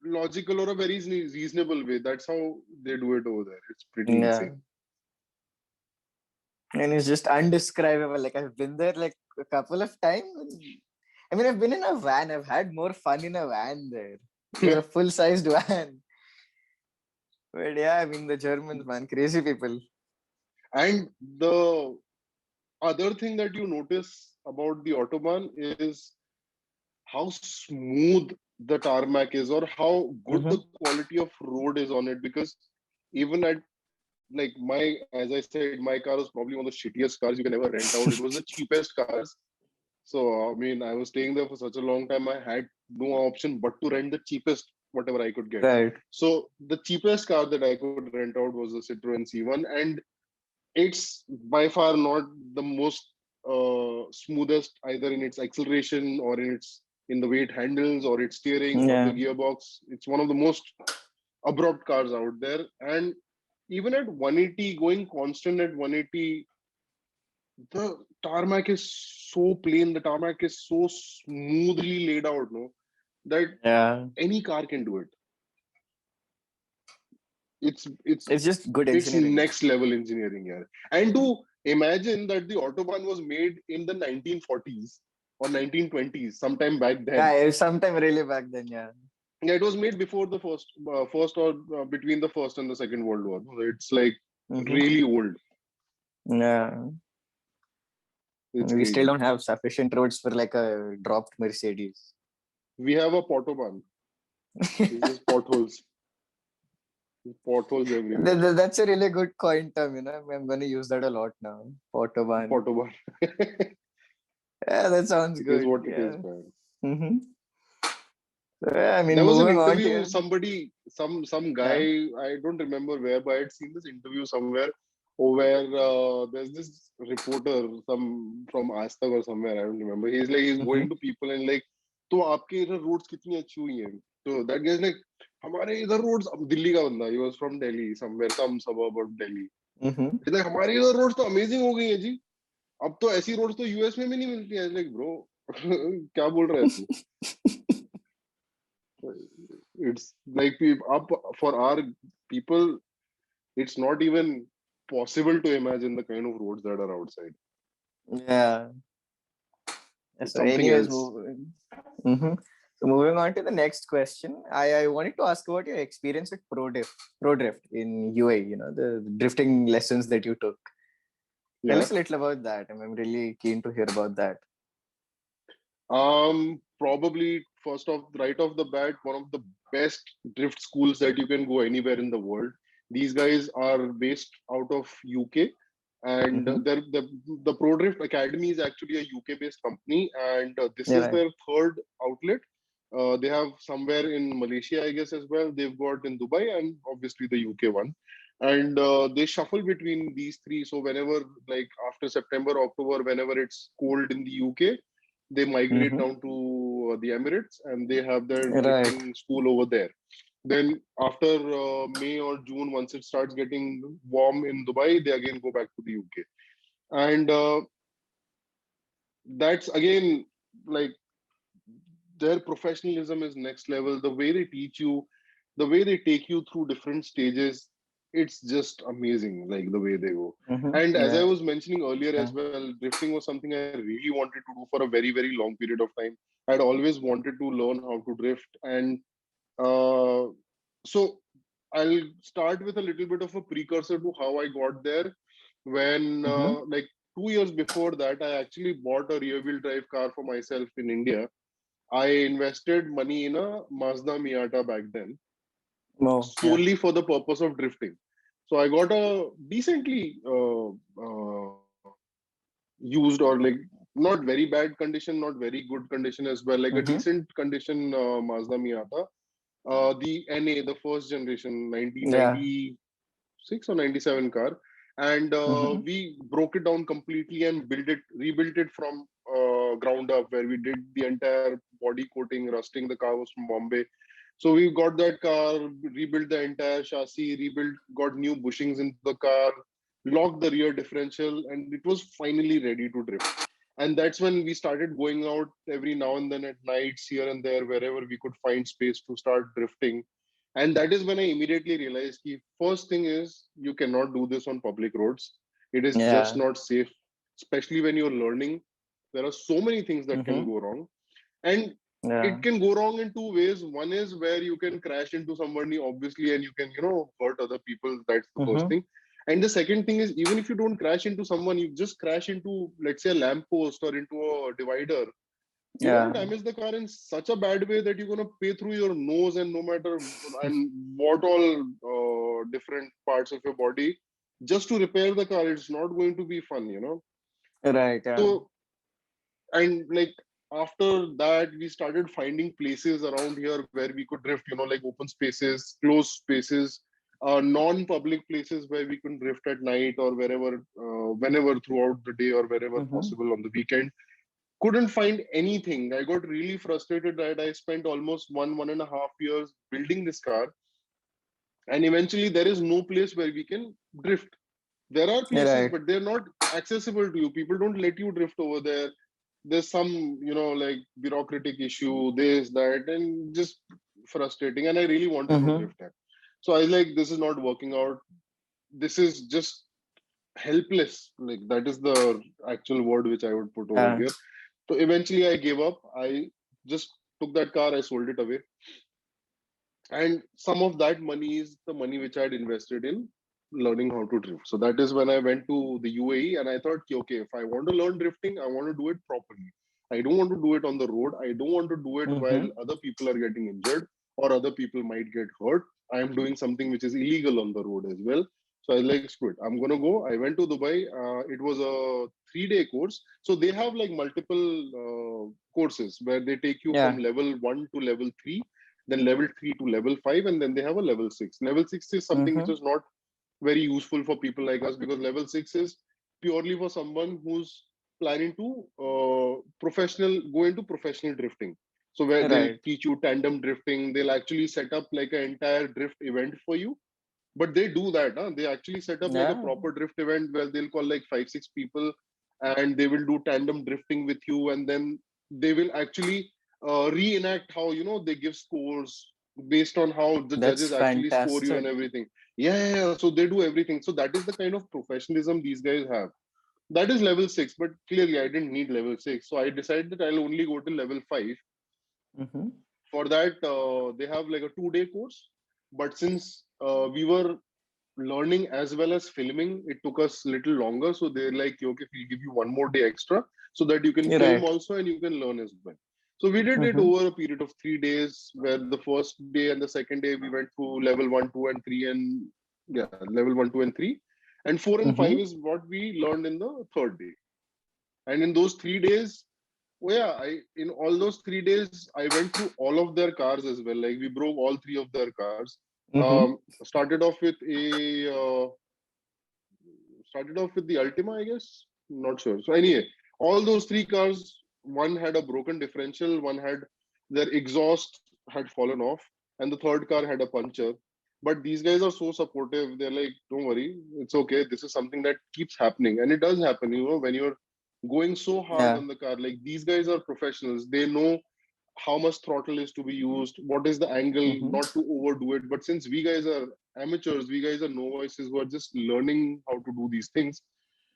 logical or a very reasonable way. That's how they do it over there. It's pretty Yeah. insane. And it's just undescribable. Like I've been there like a couple of times. I mean, I've been in a van. I've had more fun in a van there. It's a full-sized van. But yeah, I mean the Germans, man, crazy people. And the other thing that you notice about the Autobahn is how smooth the tarmac is or how good the quality of road is on it. Because even at like as I said, my car was probably one of the shittiest cars you can ever rent out. It was the cheapest cars. So, I mean, I was staying there for such a long time. I had no option but to rent the cheapest, whatever I could get. Right. So, the cheapest car that I could rent out was the Citroen C1. And it's by far not the most smoothest either in its acceleration or in the way it handles or its steering or the Yeah. gearbox. It's one of the most abrupt cars out there. And even at 180, going constant at 180, the tarmac is so plain, the tarmac is so smoothly laid out, no, that Yeah. any car can do it. It's It's just good it's engineering. next level engineering here. And to imagine that the Autobahn was made in the 1940s or 1920s, sometime back then. Yeah, sometime really back then, yeah. Yeah, it was made before the first or between the First and the Second World War. So it's like really old. Yeah. It's We crazy. still don't have sufficient roads for like a dropped Mercedes. We have a Autobahn. It's just potholes. Potholes everywhere. That's a really good coin term, you know. I'm going to use that a lot now. Autobahn. Autobahn. Yeah, that sounds It good. is what yeah. it is, man. Yeah, I mean, there was an moving on interview, to somebody, some guy, I don't remember where, but I had seen this interview somewhere where there's this reporter, some from Aastak or somewhere, I don't remember. He's going to people and like, तो आपके इधर roads कितनी अच्छी हुई हैं? So that guy's like, हमारे इधर roads, Delhi का बंदा, he was from Delhi, somewhere, some suburb of Delhi. He's like, हमारे इधर roads तो amazing हो गई हैं जी. अब तो ऐसी roads तो US में भी नहीं मिलती हैं. Like, bro, क्या बोल रहा है तू? It's like up for our people, it's not even possible to imagine the kind of roads that are outside. Yeah. It's So something anyways, else. So moving on to the next question, I wanted to ask about your experience with Pro Drift in UAE, you know, the drifting lessons that you took. Tell us a little about that. I'm really keen to hear about that. Probably right off the bat, one of the best drift schools that you can go anywhere in the world. These guys are based out of UK, and the Pro Drift Academy is actually a UK based company, and this is their third outlet. They have somewhere in Malaysia, I guess, as well. They've got in Dubai and obviously the UK one. And they shuffle between these three. So whenever, like after September, October, whenever it's cold in the UK, they migrate down to the Emirates and they have their drifting school over there. Then after May or June, once it starts getting warm in Dubai, they again go back to the UK. And that's again, like, their professionalism is next level. The way they teach you, the way they take you through different stages, it's just amazing, like the way they go. And as I was mentioning earlier as well, drifting was something I really wanted to do for a very, very long period of time. I'd always wanted to learn how to drift. And so I'll start with a little bit of a precursor to how I got there. When like 2 years before that, I actually bought a rear wheel drive car for myself in India. I invested money in a Mazda Miata back then, solely for the purpose of drifting. So I got a decently used, or like not very bad condition, not very good condition as well, like a decent condition Mazda Miata. the NA, the first generation Yeah. 1996 or 97 car, and Mm-hmm. we broke it down completely and rebuilt it from ground up, where we did the entire body coating, rusting. The car was from Bombay, so we got that car, rebuilt the entire chassis, got new bushings into the car, locked the rear differential, and it was finally ready to drift. And that's when we started going out every now and then at nights, here and there, wherever we could find space to start drifting. And that is when I immediately realized the first thing is you cannot do this on public roads. It is just Yeah. not safe, especially when you're learning. There are so many things that can Mm-hmm. go wrong. And Yeah. it can go wrong in two ways. One is where you can crash into somebody, obviously, and you can, hurt other people. That's the first Mm-hmm. thing. And the second thing is, even if you don't crash into someone, you just crash into, let's say, a lamppost or into a divider, you're going to Yeah. damage the car in such a bad way that you're going to pay through your nose, and no matter and what all different parts of your body, just to repair the car. It's not going to be fun. Right. Yeah. So, and like after that, we started finding places around here where we could drift, like open spaces, closed spaces, non-public places where we could drift at night or wherever, whenever throughout the day or wherever Mm-hmm. possible on the weekend. Couldn't find anything. I got really frustrated that I spent almost 1.5 years building this car, and eventually there is no place where we can drift. There are places, Right. but they're not accessible to you. People don't let you drift over there. There's some, like bureaucratic issue, this, that, and just frustrating. And I really wanted to Mm-hmm. drift there. So I was like, this is not working out. This is just helpless. Like that is the actual word which I would put over Yeah. here. So eventually I gave up. I just took that car, I sold it away. And some of that money is the money which I had invested in learning how to drift. So that is when I went to the UAE, and I thought, okay, if I want to learn drifting, I want to do it properly. I don't want to do it on the road. I don't want to do it while Mm-hmm. other people are getting injured or other people might get hurt. I am doing something which is illegal on the road as well. So I was like, screw it. I'm gonna go. I went to Dubai. It was a 3-day course. So they have like multiple courses where they take you from Yeah. level 1 to level 3, then level 3 to level 5, and then they have a level 6. Level 6 is something which Mm-hmm. is not very useful for people like us, because level 6 is purely for someone who's planning to go into professional drifting. So where they'll Right. teach you tandem drifting, they'll actually set up like an entire drift event for you. But they do that, huh? They actually set up like a Yeah. proper drift event where they'll call like 5 6 people, and they will do tandem drifting with you, and then they will actually reenact how they give scores based on how the That's judges actually score you and fantastic. everything. Yeah. So they do everything. So that is the kind of professionalism these guys have. That is level 6, but clearly I didn't need level 6, so I decided that I'll only go to level 5. Mm-hmm. For that, they have like a 2-day course, but since we were learning as well as filming, it took us little longer. So they're like, okay, we'll give you one more day extra so that you can film Right. also and you can learn as well. So we did it Mm-hmm. over a period of 3 days, where the first day and the second day we went through level 1 2 and 3, and yeah, level 1 2 and 3, and 4 and 5 Mm-hmm. is what we learned in the third day. And in those 3 days, oh yeah, I in all those 3 days, I went through all of their cars as well. Like we broke all three of their cars. Mm-hmm. Started off with the Ultima, I guess. Not sure. So anyway, all those three cars, one had a broken differential, one had their exhaust had fallen off, and the third car had a puncture. But these guys are so supportive. They're like, don't worry, it's okay. This is something that keeps happening. And it does happen, when you're going so hard Yeah. on the car. Like these guys are professionals. They know how much throttle is to be used, what is the angle, Mm-hmm. not to overdo it. But since we guys are amateurs, we guys are novices who are just learning how to do these things,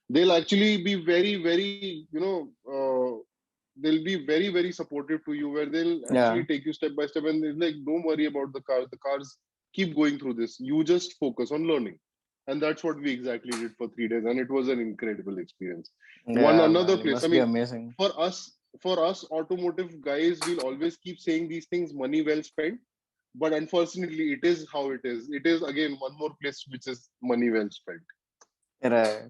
they'll actually be very, very, they'll be very, very supportive to you, where they'll actually Yeah. take you step by step, and they're like, don't worry about the car. The cars keep going through this. You just focus on learning. And that's what we exactly did for 3 days. And it was an incredible experience. One Yeah, another man. It place. I must be mean, amazing. for us, automotive guys will always keep saying these things, money well spent. But unfortunately, it is how it is. It is again one more place which is money well spent. Right.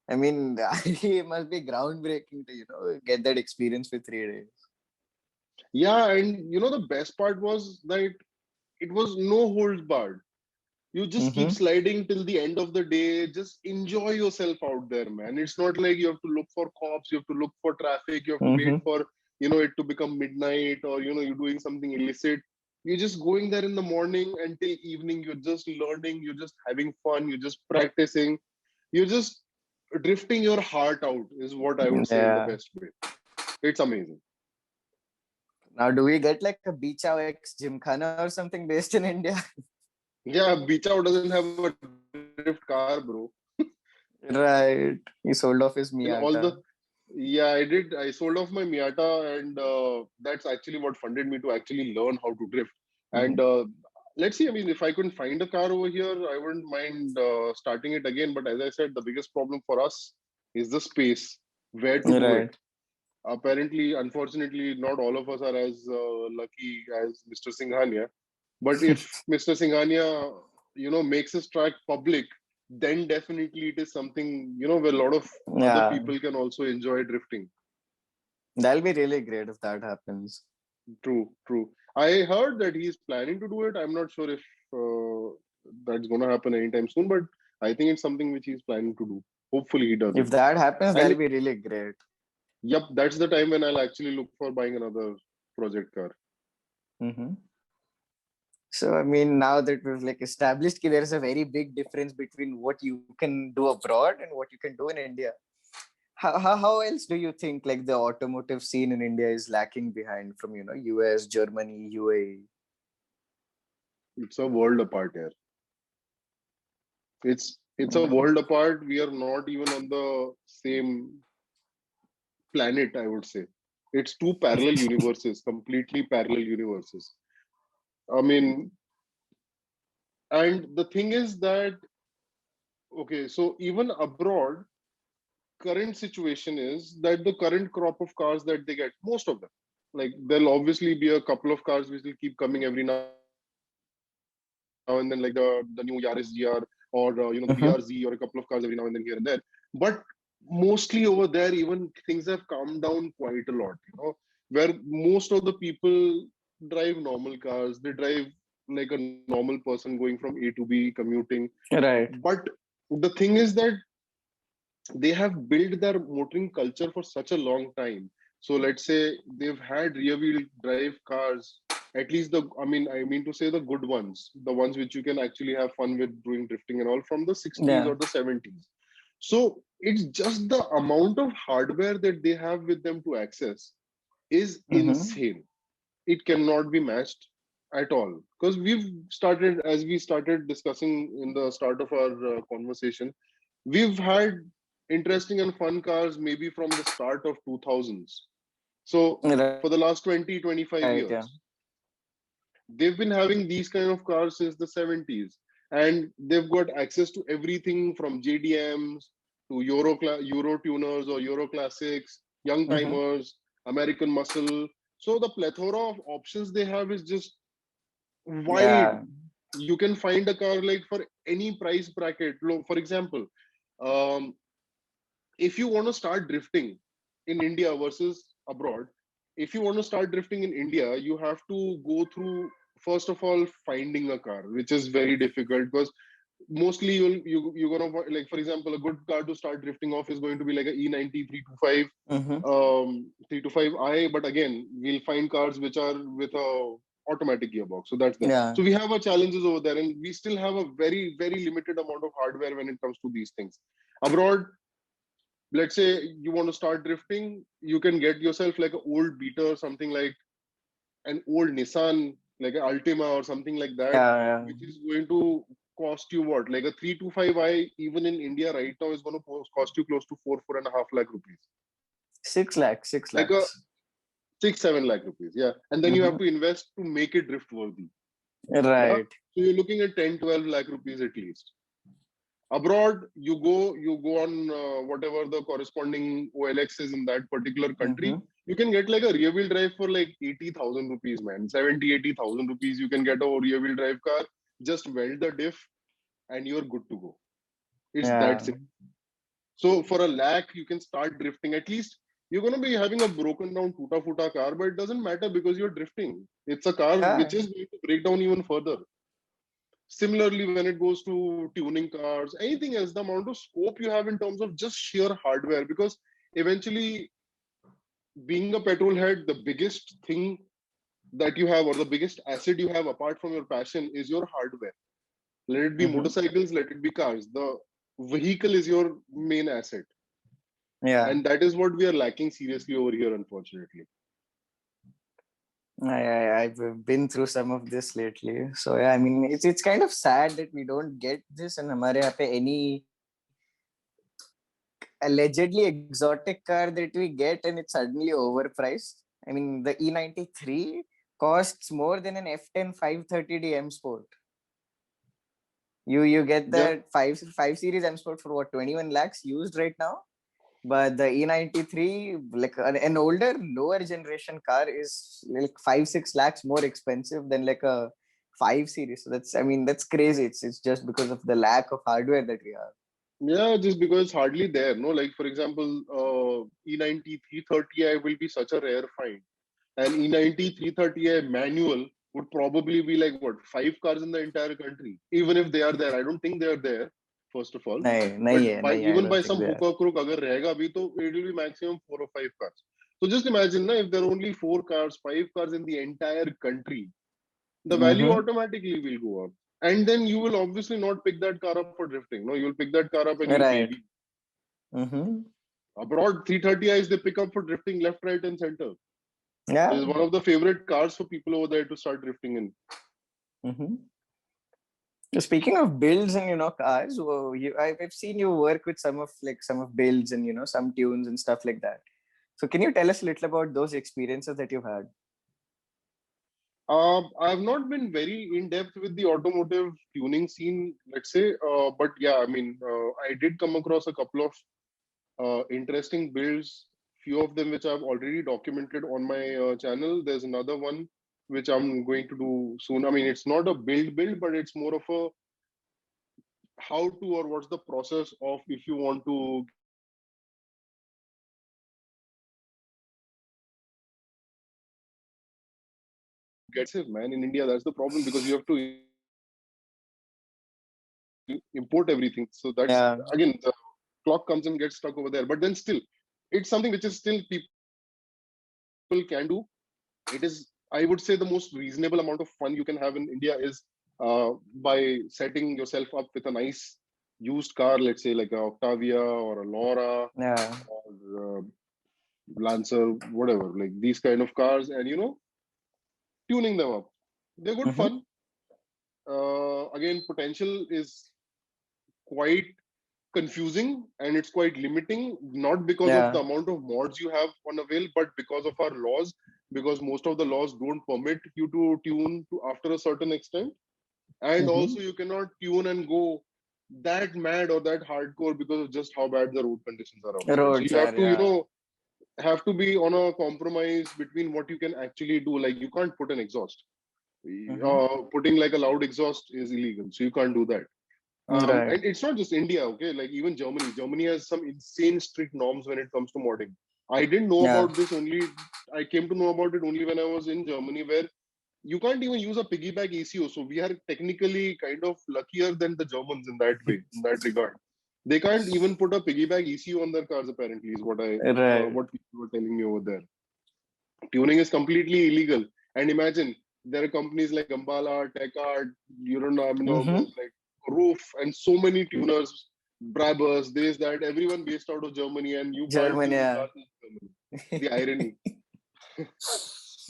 I mean, it must be groundbreaking to, get that experience for 3 days. Yeah, and the best part was that it was no holds barred. You just keep Mm-hmm. sliding till the end of the day. Just enjoy yourself out there, man. It's not like you have to look for cops, you have to look for traffic, you have to wait Mm-hmm. for, it to become midnight, or, you're doing something illicit. You're just going there in the morning until evening. You're just learning, you're just having fun, you're just practicing, you're just drifting your heart out, is what I would say in the Yeah. best way. It's amazing. Now, do we get like a Beach Chow X Gymkhana or something based in India? Yeah, Beach Out doesn't have a drift car, bro. Right. He sold off his All the Miata. Yeah, I did. I sold off my Miata, and that's actually what funded me to actually learn how to drift. And Mm-hmm. let's see. I mean, if I couldn't find a car over here, I wouldn't mind starting it again. But as I said, the biggest problem for us is the space, where to do it. Right. Apparently, unfortunately, not all of us are as lucky as Mr. Singhania. But if Mr. Singhania, makes his track public, then definitely it is something, where a lot of other Yeah. people can also enjoy drifting. That'll be really great if that happens. True, true. I heard that he's planning to do it. I'm not sure if that's going to happen anytime soon, but I think it's something which he's planning to do. Hopefully he does it. If that happens, And that'll be really great. yep, that's the time when I'll actually look for buying another project car. Mm-hmm. So, I mean, now that we've like established that there's a very big difference between what you can do abroad and what you can do in India. How else do you think like the automotive scene in India is lacking behind from, US, Germany, UAE? It's a world apart here. It's a Mm. world apart. We are not even on the same planet, I would say. It's two parallel universes, completely parallel universes. I mean, and the thing is that, okay, so even abroad, current situation is that the current crop of cars that they get, most of them, like there'll obviously be a couple of cars which will keep coming every now and then, like the new Yaris GR, or the BRZ, or a couple of cars every now and then here and there. But mostly over there, even things have calmed down quite a lot, where most of the people drive normal cars. They drive like a normal person going from A to B, commuting. Right. But the thing is that they have built their motoring culture for such a long time. So let's say they've had rear wheel drive cars, at least I mean to say the good ones, the ones which you can actually have fun with doing drifting and all, from the 60s Yeah. or the 70s. So it's just the amount of hardware that they have with them to access is Mm-hmm. insane. It cannot be matched at all, because we started discussing in the start of our conversation, we've had interesting and fun cars maybe from the start of 2000s. So for Right. the Yeah. last 20-25 years, they've been having these kind of cars since the 70s, and they've got access to everything from JDMs to Euro tuners or Euro classics, young Mm-hmm. timers, American muscle. So the plethora of options they have is just wide. Yeah. You can find a car like for any price bracket. For example, um, if you want to start drifting in India versus abroad, if you want to start drifting in India, you have to go through, first of all, finding a car, which is very difficult, because mostly you're gonna like, for example, a good car to start drifting off is going to be like a E90 325, Mm-hmm. 325i. But again, we'll find cars which are with a automatic gearbox. So that's there. Yeah. So we have our challenges over there, and we still have a very, very limited amount of hardware when it comes to these things. Abroad, let's say you want to start drifting, you can get yourself like an old Beater, something like an old Nissan, like an Altima or something like that, Yeah. which is going to cost you what? Like a 325i, even in India right now, is going to cost you close to 4.5 lakh rupees. 6 lakhs. Six Like a lakhs. 6-7 lakh rupees, yeah. And then you have Mm-hmm. to invest to make it drift worthy. Yeah. Right. So you're looking at 10-12 lakh rupees at least. Abroad, you go on whatever the corresponding OLX is in that particular country. Mm-hmm. You can get like a rear wheel drive for like 80,000 rupees, man. 70-80,000 rupees, you can get a rear wheel drive car. Just weld the diff and you're good to go. It's that Yeah. simple. So for a lakh, you can start drifting. At least you're going to be having a broken down tuta futa car, but it doesn't matter because you're drifting. It's a car Yeah. which is going to break down even further. Similarly, when it goes to tuning cars, anything else, the amount of scope you have in terms of just sheer hardware, because eventually, being a petrol head, the biggest thing that you have, or the biggest asset you have apart from your passion, is your hardware. Let it be Mm-hmm. motorcycles, let it be cars. The vehicle is your main asset. Yeah. And that is what we are lacking seriously over here, unfortunately. I've been through some of this lately. So yeah, I mean, it's kind of sad that we don't get this, and हमारे यहाँ पे any allegedly exotic car that we get and it's suddenly overpriced. I mean, the E93 costs more than an F10 530D M Sport. You get Yeah, the 5 series M Sport for what, 21 lakhs used right now? But the E93, like an older, lower generation car, is like 5-6 lakhs more expensive than like a 5 series. So that's, I mean, that's crazy. It's just because of the lack of hardware that we have. yeah, just because it's hardly there. No, like for example, E90 330i will be such a rare find. And E90 330i manual would probably be like what, 5 cars in the entire country, even if they are there. I don't think they are there, first of all. नहीं नहीं But है by नहीं है, I even don't by think some they hook are. or crook, agar rahega bhi, to it will be maximum 4 or 5 cars. So just imagine, na, if there are only 4 cars, 5 cars in the entire country, the value Mm-hmm. automatically will go up. And then you will obviously not pick that car up for drifting. No, you'll pick that car up and you'll Right. baby. Mm-hmm. Abroad, 330is they pick up for drifting left, right, and center. It Yeah. is one of the favorite cars for people over there to start drifting in. Mm-hmm. Speaking of builds and cars, I've seen you work with some of builds and some tunes and stuff like that. So can you tell us a little about those experiences that you've had? I've not been very in depth with the automotive tuning scene, let's say, but yeah, I mean, I did come across a couple of interesting builds. Few of them which I've already documented on my channel. There's another one which I'm going to do soon. I mean, it's not a build, but it's more of a how to, or what's the process of, if you want to get safe, man. In India, that's the problem because you have to import everything. So that's Yeah. again the clock comes and gets stuck over there. But then still, it's something which is still people can do. It is, I would say, the most reasonable amount of fun you can have in India is by setting yourself up with a nice used car, let's say like a Octavia or a Laura Yeah. or Lancer, whatever, like these kind of cars, and tuning them up. They're good Mm-hmm. fun. Again, potential is quite confusing and it's quite limiting, not because of the Yeah. amount of mods you have on a wheel, but because of our laws, because most of the laws don't permit you to tune to after a certain extent. And Mm-hmm. also you cannot tune and go that mad or that hardcore because of just how bad the road conditions are outside. So Roads you have are, to, yeah. have to be on a compromise between what you can actually do. Like you can't put an exhaust. Mm-hmm. Putting like a loud exhaust is illegal, so you can't do that. Right. And it's not just India, okay? Like even Germany. Germany has some insane strict norms when it comes to modding. I didn't know Yeah. about this only. I came to know about it only when I was in Germany, where you can't even use a piggyback ECU. So we are technically kind of luckier than the Germans in that way, in that regard. They can't even put a piggyback ECU on their cars. Apparently, is Right. what people were telling me over there. Tuning is completely illegal. And imagine there are companies like Gambala, Techart, you don't know, I mean, Mm-hmm. like Roof, and so many tuners, Brabus, this, that, everyone based out of Germany, and you can't German, tune yeah. cars in Germany. The irony.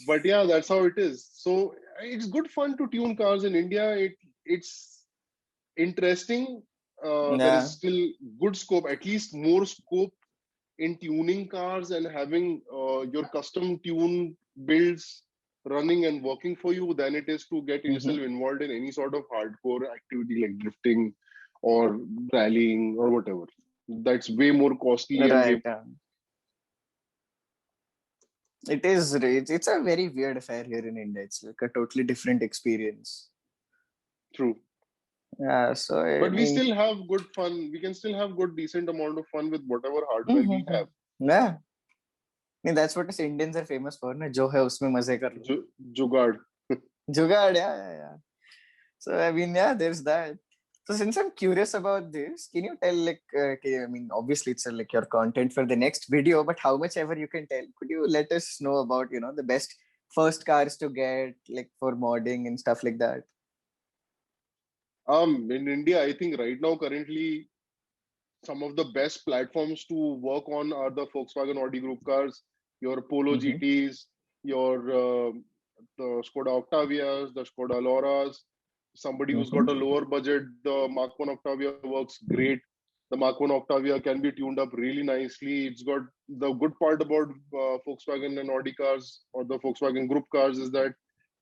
But yeah, that's how it is. So it's good fun to tune cars in India. It's interesting. There is Yeah. still good scope, at least more scope in tuning cars and having your custom tune builds running and working for you than it is to get Mm-hmm. yourself involved in any sort of hardcore activity like drifting or rallying or whatever. That's way more costly and Right. way Yeah. It is. It's a very weird affair here in India. It's like a totally different experience. true. Yeah. So I But we mean, still have good fun. We can still have good, decent amount of fun with whatever hardware we mm-hmm. have. Yeah. नहीं, that's what us Indians are famous for, ना, जो है उसमें मजे कर लो. जुगाड़. जुगाड़, yeah. So I mean, yeah, there's that. So since I'm curious about this, can you tell, like, okay, I mean, obviously it's like your content for the next video, but how much ever you can tell, could you let us know about, the best first cars to get, like, for modding and stuff like that? In India, I think right now, currently, some of the best platforms to work on are the Volkswagen Audi Group cars, your Polo Mm-hmm. GTs, your the Skoda Octavias, the Skoda Loras. Somebody who's got a lower budget, the Mark 1 Octavia works great. The Mark 1 Octavia can be tuned up really nicely. It's got the good part about Volkswagen and Audi cars or the Volkswagen Group cars is that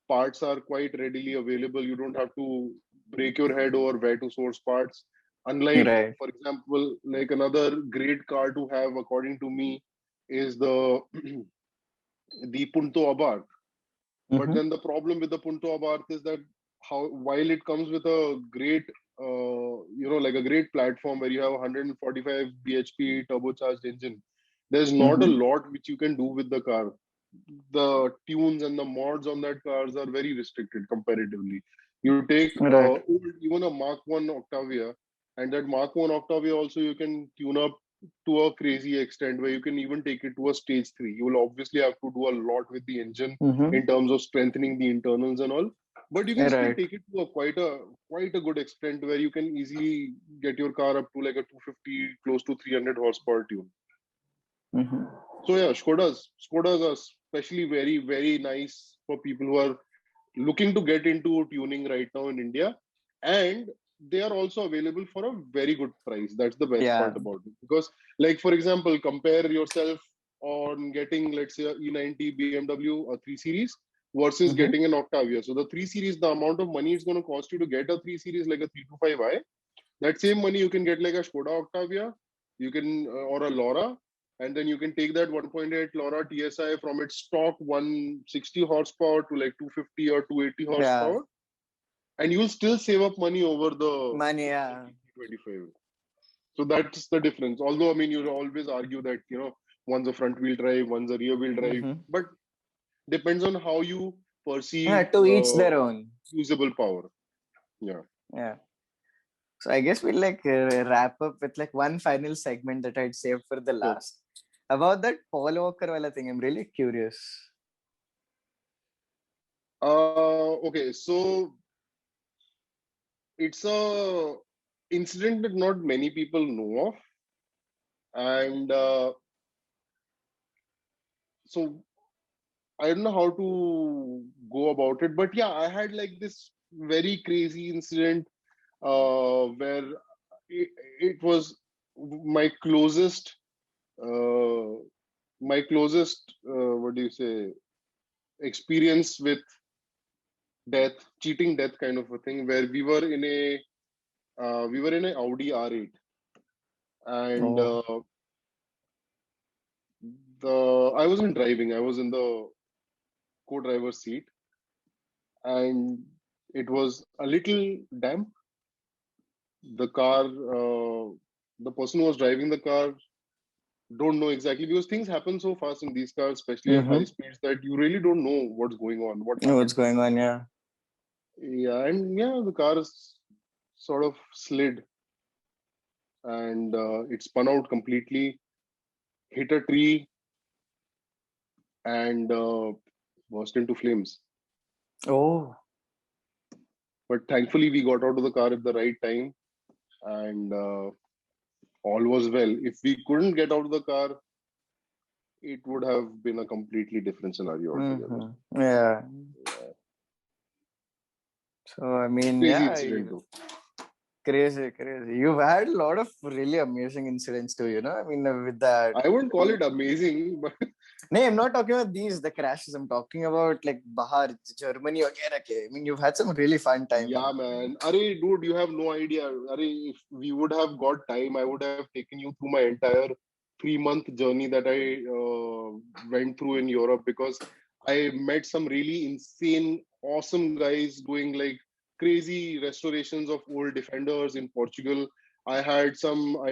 parts are quite readily available. You don't have to break your head over where to source parts. Unlike, Right. for example, like another great car to have, according to me, is the the Punto Abarth. But then the problem with the Punto Abarth is that while it comes with a great, like a great platform where you have 145 bhp turbocharged engine, there's not a lot which you can do with the car. The tunes and the mods on that cars are very restricted comparatively. You take Right. even a Mark 1 Octavia, and that Mark 1 Octavia also you can tune up to a crazy extent where you can even take it to a stage 3. You will obviously have to do a lot with the engine in terms of strengthening the internals and all, but you can still Right. take it to a quite a good extent where you can easily get your car up to like a 250 close to 300 horsepower tune. So yeah, Skodas are especially very, very nice for people who are looking to get into tuning right now in India, and they are also available for a very good price. That's the best part about it. Because, like, for example, compare yourself on getting, let's say, a E90 BMW, a 3 Series, versus getting an Octavia. So the 3 Series, the amount of money it's going to cost you to get a 3 Series like a 325i, that same money you can get like a Skoda Octavia, you can or a Laura, and then you can take that 1.8 Laura TSI from its stock 160 horsepower to like 250 or 280 horsepower, and you'll still save up money over the Money, yeah. 25. So that's the difference. Although, I mean, you always argue that, one's a front wheel drive, one's a rear wheel drive, but depends on how you perceive To each their own. usable power. Yeah. Yeah. So I guess we'll like wrap up with like one final segment that I'd saved for the last. About that Paul Walker wala thing, I'm really curious. Okay, so it's a incident that not many people know of, and so I don't know how to go about it, but yeah, I had like this very crazy incident where it was my closest what do you say, experience with death, cheating death kind of a thing, where we were in an Audi R8, and I wasn't driving, I was in the co-driver's seat, and it was a little damp. The car, the person who was driving the car, don't know exactly, because things happen so fast in these cars, especially at high speeds, that you really don't know what's going on, what happened. What's going on, yeah. Yeah, and yeah, the car sort of slid, and it spun out completely, hit a tree, and burst into flames. Oh. But thankfully, we got out of the car at the right time, and all was well. If we couldn't get out of the car, it would have been a completely different scenario altogether. Yeah. So, I mean, crazy incident though. Crazy. You've had a lot of really amazing incidents too, I mean, with that. I wouldn't call it amazing, but... No, I'm not talking about the crashes. I'm talking about like Bahar, Germany. Okay. I mean, you've had some really fun time. Yeah, man. Arey, dude, you have no idea. Arey, if we would have got time, I would have taken you through my entire 3-month journey that I went through in Europe, because I met some really insane, awesome guys doing like crazy restorations of old Defenders in Portugal. I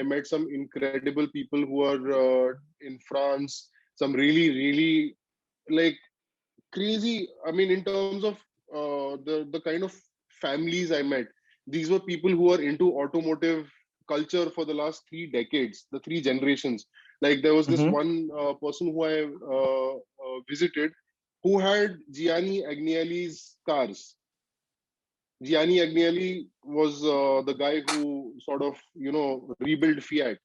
met some incredible people who are in France, some really like crazy. I mean, in terms of the kind of families I met, these were people who are into automotive culture for the last 3 decades, the 3 generations. Like there was this Mm-hmm. one person who I visited, who had Gianni Agnelli's cars. Gianni Agnelli was the guy who sort of, rebuilt Fiat.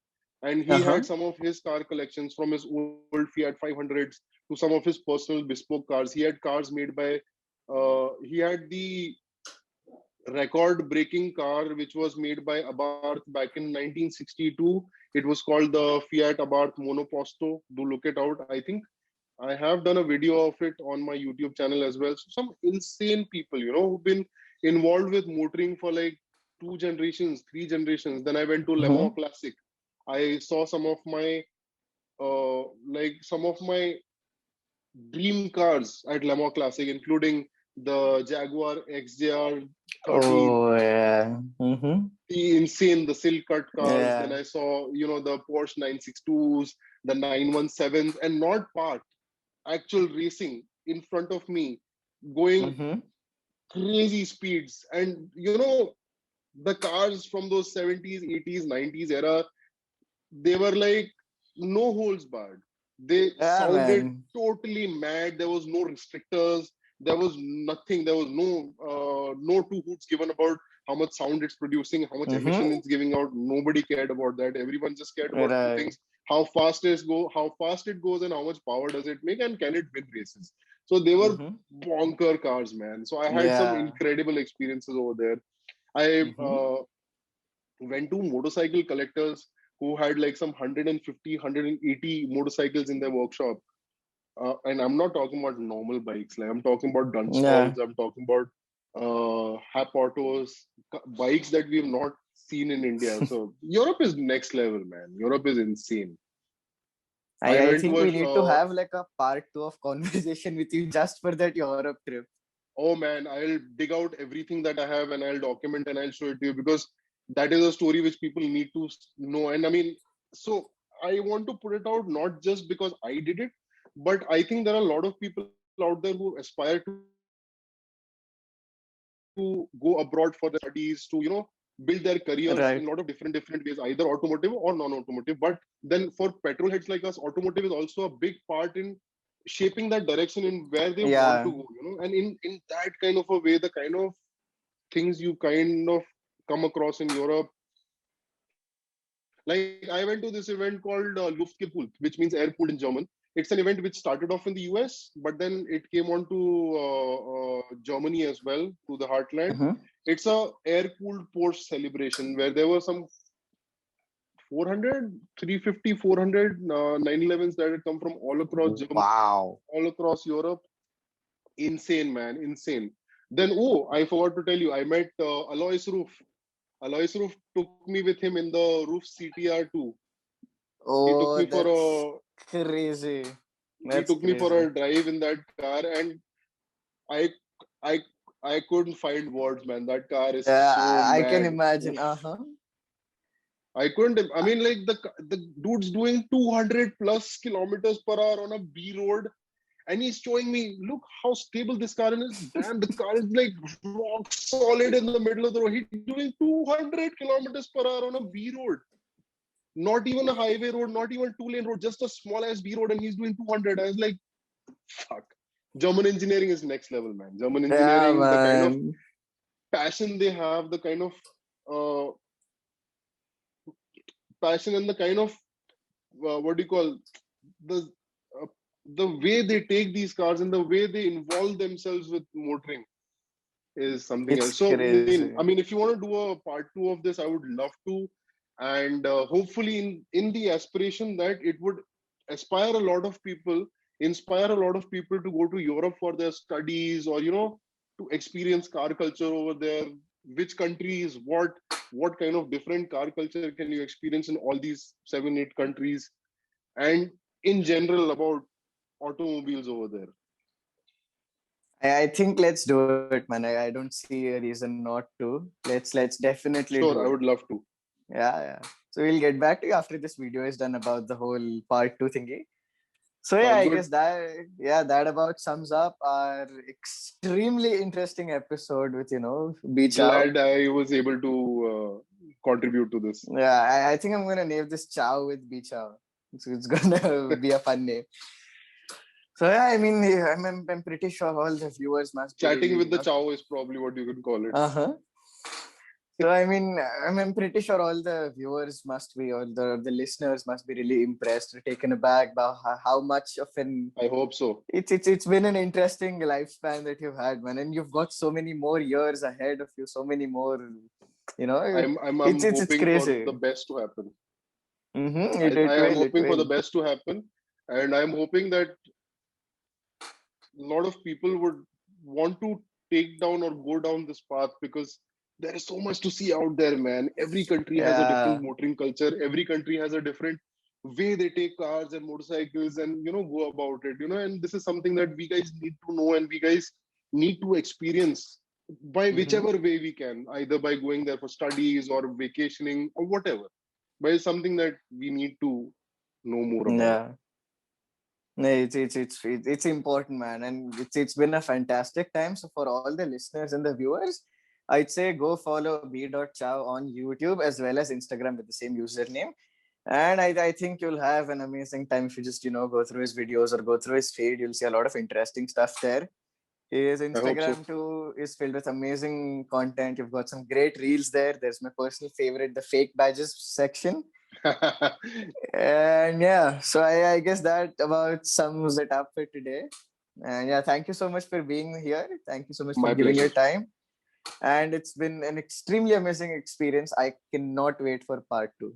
And he had Uh-huh. some of his car collections from his old Fiat 500s to some of his personal bespoke cars. He had cars made by, he had the record breaking car which was made by Abarth back in 1962. It was called the Fiat Abarth Monoposto. Do look it out. I think I have done a video of it on my YouTube channel as well. So some insane people, who've been involved with motoring for like 2 generations, 3 generations. Then I went to Le Mans Mm-hmm. Classic. I saw some of my dream cars at Le Mans Classic, including the Jaguar XJR 30, Oh yeah. Mm-hmm. the silk cut cars. Then Yeah. I saw, the Porsche 962s, the 917s, and not parked, actual racing in front of me, going Mm-hmm. crazy speeds. And, the cars from those 70s, 80s, 90s era, they were like no holds barred. They Yeah, sounded man. totally mad. There was no restrictors. There was nothing. There was no two hoots given about how much sound it's producing, how much emission Mm-hmm. it's giving out. Nobody cared about that. Everyone just cared about two Right. things: how fast it goes, and how much power does it make, and can it win races. So they were Mm-hmm. bonker cars, man. So I had some Yeah. incredible experiences over there. I Mm-hmm. went to motorcycle collectors who had like some 150, motorcycles in their workshop. And I'm not talking about normal bikes. Like I'm talking about Yeah. Dunstalls. I'm talking about Hap Autos, bikes that we've not seen in India. So Europe is next level, man. Europe is insane. I I went to think a we need to have like a part two of conversation with you just for that Europe trip. oh man, I'll dig out everything that I have and I'll document and I'll show it to you, because that is a story which people need to know. And I mean, so I want to put it out not just because I did it, but I think there are a lot of people out there who aspire to go abroad for their studies, to build their careers in a lot of Right. different ways, either automotive or non-automotive. But then for petrol heads like us, automotive is also a big part in shaping that direction in where they want to Yeah. go, and in that kind of a way, the kind of things you kind of come across in Europe. Like I went to this event called Luftgepult, which means air-cooled in German. It's an event which started off in the US, but then it came on to Germany as well, to the heartland. Mm-hmm. It's a air-cooled Porsche celebration where there were some 400, 350, 400 911s that had come from all across Germany, Wow. all across Europe. Insane, man, insane. Then, oh, I forgot to tell you, I met Alois Roof. Alois Roof took me with him in the Roof CTR2. He took Oh, me for that's a crazy. he That's took me for crazy. a drive in that car, and I I I couldn't find words, man. That car is Yeah, so I can mad. imagine. Oof. Uh-huh. I couldn't. I mean, like the dude's doing 200 plus kilometers per hour on a B road, and he's showing me, look how stable this car is. Damn, the car is like rock solid in the middle of the road. He's doing 200 kilometers per hour on a B road, not even a highway road, not even two-lane road, just a small ass B road, and he's doing 200. I was like, fuck. German engineering is next level, man. German Yeah, engineering, the kind of man. passion they have, the kind of uh, passion and the kind of what do you call the uh, the way they take these cars and the way they involve themselves with motoring is something It's else. So, crazy. I mean, if you want to do a part two of this, I would love to, and hopefully, in the aspiration that it would aspire a lot of people, inspire a lot of people to go to Europe for their studies, or to experience car culture over there. Which countries, what kind of different car culture can you experience in all these 7, 8 countries, and in general about automobiles over there. I think let's do it, man. I don't see a reason not to. Let's definitely do Sure, it. I would love to. Yeah, yeah. So we'll get back to you after this video is done about the whole part two thingy. So yeah, Sounds I good. guess that about sums up our extremely interesting episode with B Chow. Glad I was able to contribute to this. Yeah, I think I'm gonna name this Chow with B Chow. It's gonna be a fun name. So yeah, I mean, yeah, I'm pretty sure all the viewers must be Chatting really, with the chow is probably what you can call it. Uh-huh. So I mean, I'm pretty sure all the viewers must be, or the listeners must be really impressed or taken aback by how much of an I hope so. it's been an interesting lifespan that you've had, man, and you've got so many more years ahead of you, so many more, you know, I'm it's hoping for crazy. the best to happen. Mm-hmm. I, It I am will, it hoping for the will. best to happen, and I'm hoping that a lot of people would want to take down or go down this path, because there is so much to see out there, man. Every country has a different Yeah. motoring culture. Every country has a different way they take cars and motorcycles and go about it. And this is something that we guys need to know, and we guys need to experience by Mm-hmm. whichever way we can, either by going there for studies or vacationing or whatever. But it's something that we need to know more about. Yeah. No, it's important, man, and it's been a fantastic time. So for all the listeners and the viewers, I'd say go follow B.Chow on YouTube as well as Instagram with the same username. And I think you'll have an amazing time if you just go through his videos or go through his feed. You'll see a lot of interesting stuff there. His I hope so. Instagram too is filled with amazing content. You've got some great reels there. There's my personal favorite, the fake badges section. And yeah, so I guess that about sums it up for today. And yeah, thank you so much for being here. Thank you so much for My giving pleasure. your time. And it's been an extremely amazing experience. I cannot wait for part two.